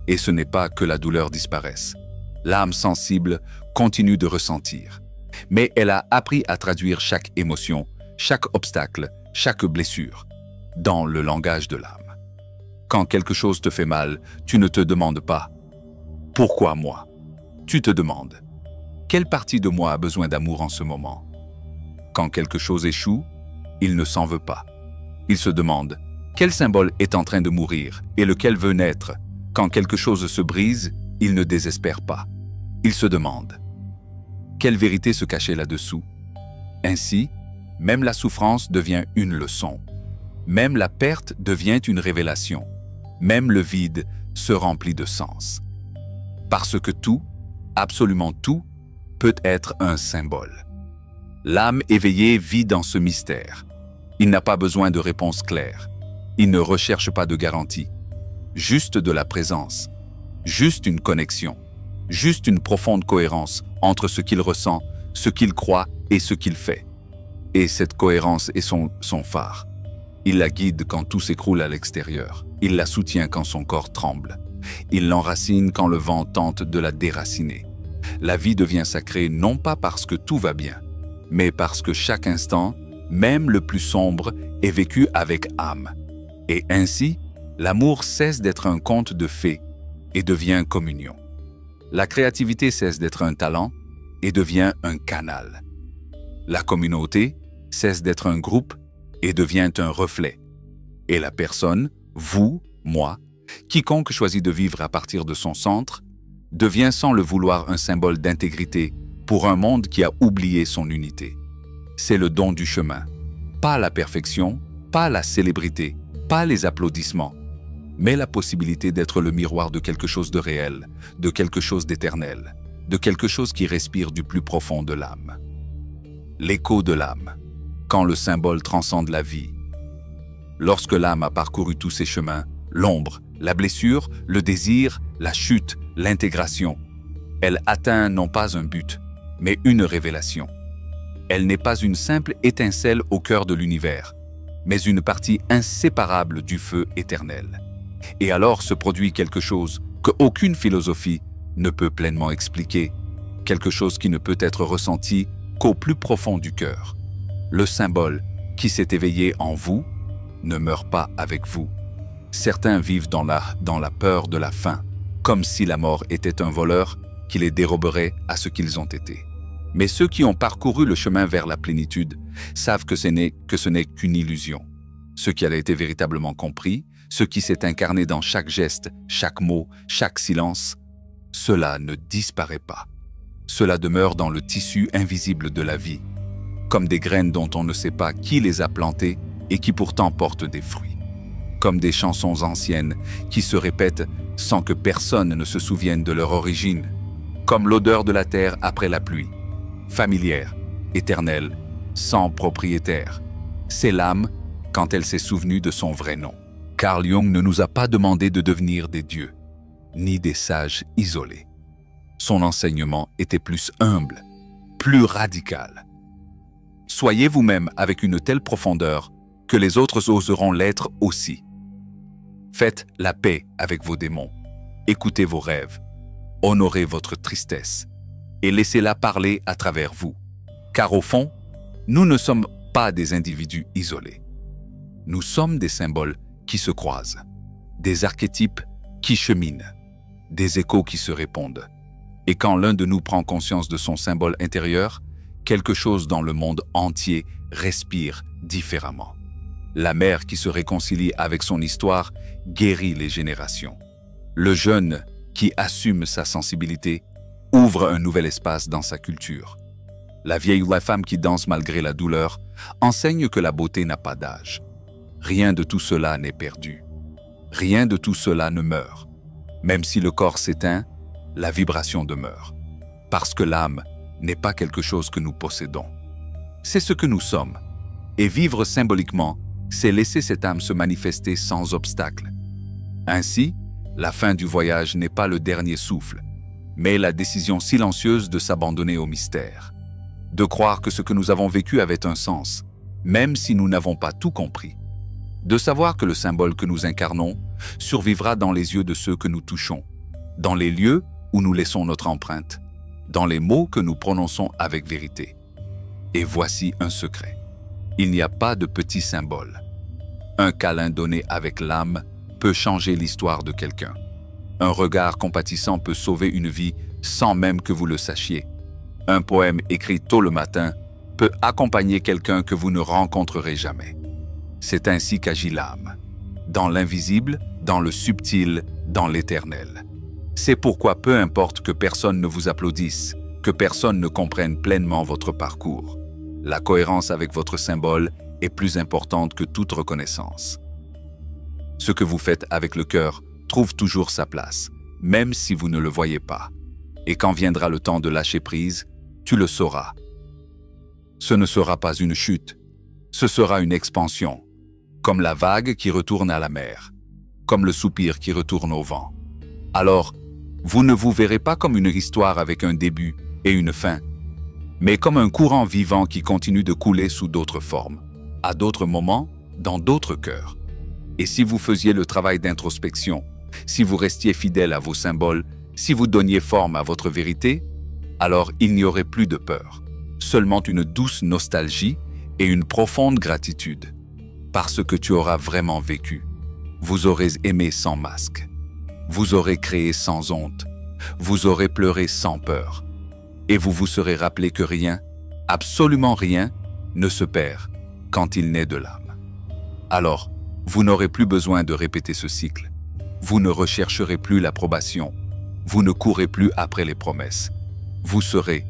Et ce n'est pas que la douleur disparaisse. L'âme sensible continue de ressentir, mais elle a appris à traduire chaque émotion, chaque obstacle, chaque blessure, dans le langage de l'âme. Quand quelque chose te fait mal, tu ne te demandes pas « Pourquoi moi ?» Tu te demandes « Quelle partie de moi a besoin d'amour en ce moment ?» Quand quelque chose échoue, il ne s'en veut pas. Il se demande « Quel symbole est en train de mourir et lequel veut naître ?» Quand quelque chose se brise, il ne désespère pas. Il se demande « Quelle vérité se cachait là-dessous ?» Ainsi, même la souffrance devient une leçon. Même la perte devient une révélation. Même le vide se remplit de sens. Parce que tout, absolument tout, peut être un symbole. L'âme éveillée vit dans ce mystère. Il n'a pas besoin de réponses claires. Il ne recherche pas de garantie. Juste de la présence. Juste une connexion. Juste une profonde cohérence entre ce qu'il ressent, ce qu'il croit et ce qu'il fait. Et cette cohérence est son phare. Il la guide quand tout s'écroule à l'extérieur. Il la soutient quand son corps tremble. Il l'enracine quand le vent tente de la déraciner. La vie devient sacrée non pas parce que tout va bien, mais parce que chaque instant, même le plus sombre, est vécu avec âme. Et ainsi, l'amour cesse d'être un conte de fées et devient communion. La créativité cesse d'être un talent et devient un canal. La communauté cesse d'être un groupe et devient un reflet. Et la personne, vous, moi, quiconque choisit de vivre à partir de son centre, devient sans le vouloir un symbole d'intégrité pour un monde qui a oublié son unité. C'est le don du chemin. Pas la perfection, pas la célébrité, pas les applaudissements, mais la possibilité d'être le miroir de quelque chose de réel, de quelque chose d'éternel, de quelque chose qui respire du plus profond de l'âme. L'écho de l'âme, quand le symbole transcende la vie. Lorsque l'âme a parcouru tous ses chemins, l'ombre, la blessure, le désir, la chute, l'intégration, elle atteint non pas un but, mais une révélation. Elle n'est pas une simple étincelle au cœur de l'univers, mais une partie inséparable du feu éternel. Et alors se produit quelque chose qu'aucune philosophie ne peut pleinement expliquer, quelque chose qui ne peut être ressenti qu'au plus profond du cœur. Le symbole qui s'est éveillé en vous ne meurt pas avec vous. Certains vivent dans la peur de la faim, comme si la mort était un voleur qui les déroberait à ce qu'ils ont été. Mais ceux qui ont parcouru le chemin vers la plénitude savent que ce n'est qu'une illusion. Ce qui a été véritablement compris, ce qui s'est incarné dans chaque geste, chaque mot, chaque silence, cela ne disparaît pas. Cela demeure dans le tissu invisible de la vie, comme des graines dont on ne sait pas qui les a plantées et qui pourtant portent des fruits. Comme des chansons anciennes qui se répètent sans que personne ne se souvienne de leur origine. Comme l'odeur de la terre après la pluie, familière, éternelle, sans propriétaire. C'est l'âme quand elle s'est souvenue de son vrai nom. Carl Jung ne nous a pas demandé de devenir des dieux, ni des sages isolés. Son enseignement était plus humble, plus radical. Soyez vous-même avec une telle profondeur que les autres oseront l'être aussi. Faites la paix avec vos démons, écoutez vos rêves, honorez votre tristesse et laissez-la parler à travers vous. Car au fond, nous ne sommes pas des individus isolés. Nous sommes des symboles qui se croisent, des archétypes qui cheminent, des échos qui se répondent. Et quand l'un de nous prend conscience de son symbole intérieur, quelque chose dans le monde entier respire différemment. La mère qui se réconcilie avec son histoire guérit les générations. Le jeune qui assume sa sensibilité ouvre un nouvel espace dans sa culture. La vieille ou la femme qui danse malgré la douleur enseigne que la beauté n'a pas d'âge. Rien de tout cela n'est perdu. Rien de tout cela ne meurt. Même si le corps s'éteint, la vibration demeure. Parce que l'âme n'est pas quelque chose que nous possédons. C'est ce que nous sommes. Et vivre symboliquement, c'est laisser cette âme se manifester sans obstacle. Ainsi, la fin du voyage n'est pas le dernier souffle, mais la décision silencieuse de s'abandonner au mystère. De croire que ce que nous avons vécu avait un sens, même si nous n'avons pas tout compris. De savoir que le symbole que nous incarnons survivra dans les yeux de ceux que nous touchons, dans les lieux où nous laissons notre empreinte, dans les mots que nous prononçons avec vérité. Et voici un secret. Il n'y a pas de petit symbole. Un câlin donné avec l'âme peut changer l'histoire de quelqu'un. Un regard compatissant peut sauver une vie sans même que vous le sachiez. Un poème écrit tôt le matin peut accompagner quelqu'un que vous ne rencontrerez jamais. C'est ainsi qu'agit l'âme, dans l'invisible, dans le subtil, dans l'éternel. C'est pourquoi peu importe que personne ne vous applaudisse, que personne ne comprenne pleinement votre parcours. La cohérence avec votre symbole est plus importante que toute reconnaissance. Ce que vous faites avec le cœur trouve toujours sa place, même si vous ne le voyez pas. Et quand viendra le temps de lâcher prise, tu le sauras. Ce ne sera pas une chute, ce sera une expansion, comme la vague qui retourne à la mer, comme le soupir qui retourne au vent. Alors, vous ne vous verrez pas comme une histoire avec un début et une fin, mais comme un courant vivant qui continue de couler sous d'autres formes, à d'autres moments, dans d'autres cœurs. Et si vous faisiez le travail d'introspection, si vous restiez fidèle à vos symboles, si vous donniez forme à votre vérité, alors il n'y aurait plus de peur, seulement une douce nostalgie et une profonde gratitude. Parce que tu auras vraiment vécu. Vous aurez aimé sans masque. Vous aurez créé sans honte. Vous aurez pleuré sans peur. Et vous vous serez rappelé que rien, absolument rien, ne se perd quand il naît de l'âme. Alors, vous n'aurez plus besoin de répéter ce cycle. Vous ne rechercherez plus l'approbation. Vous ne courez plus après les promesses. Vous serez,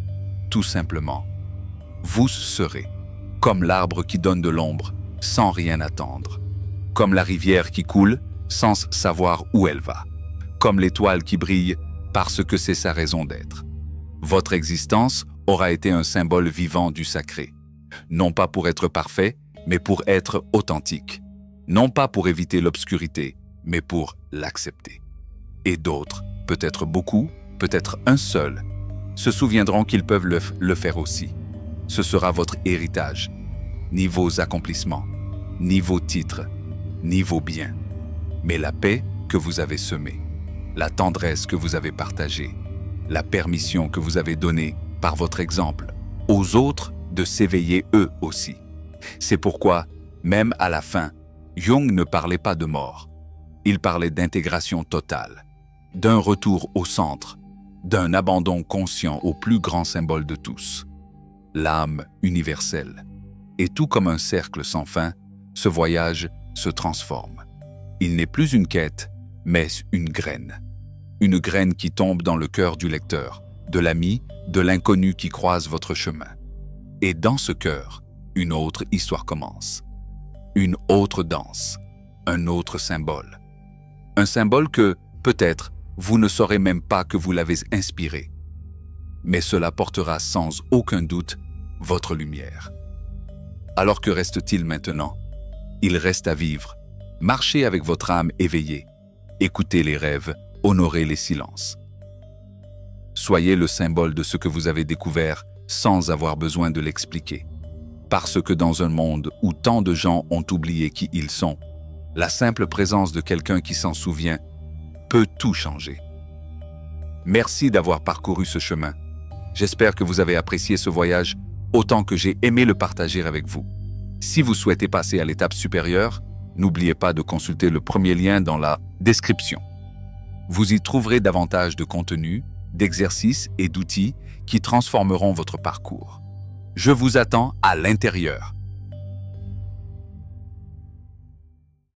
tout simplement, vous serez, comme l'arbre qui donne de l'ombre, sans rien attendre, comme la rivière qui coule sans savoir où elle va, comme l'étoile qui brille parce que c'est sa raison d'être. Votre existence aura été un symbole vivant du sacré, non pas pour être parfait, mais pour être authentique, non pas pour éviter l'obscurité, mais pour l'accepter. Et d'autres, peut-être beaucoup, peut-être un seul, se souviendront qu'ils peuvent le faire aussi. Ce sera votre héritage, ni vos accomplissements, ni vos titres, ni vos biens, mais la paix que vous avez semée, la tendresse que vous avez partagée, la permission que vous avez donnée par votre exemple aux autres de s'éveiller eux aussi. C'est pourquoi, même à la fin, Jung ne parlait pas de mort. Il parlait d'intégration totale, d'un retour au centre, d'un abandon conscient au plus grand symbole de tous, l'âme universelle. Et tout comme un cercle sans fin, ce voyage se transforme. Il n'est plus une quête, mais une graine. Une graine qui tombe dans le cœur du lecteur, de l'ami, de l'inconnu qui croise votre chemin. Et dans ce cœur, une autre histoire commence. Une autre danse, un autre symbole. Un symbole que, peut-être, vous ne saurez même pas que vous l'avez inspiré. Mais cela portera sans aucun doute votre lumière. Alors que reste-t-il maintenant? Il reste à vivre, Marchez avec votre âme éveillée. Écoutez les rêves, honorez les silences. Soyez le symbole de ce que vous avez découvert sans avoir besoin de l'expliquer. Parce que dans un monde où tant de gens ont oublié qui ils sont, la simple présence de quelqu'un qui s'en souvient peut tout changer. Merci d'avoir parcouru ce chemin. J'espère que vous avez apprécié ce voyage autant que j'ai aimé le partager avec vous. Si vous souhaitez passer à l'étape supérieure, n'oubliez pas de consulter le premier lien dans la description. Vous y trouverez davantage de contenu, d'exercices et d'outils qui transformeront votre parcours. Je vous attends à l'intérieur.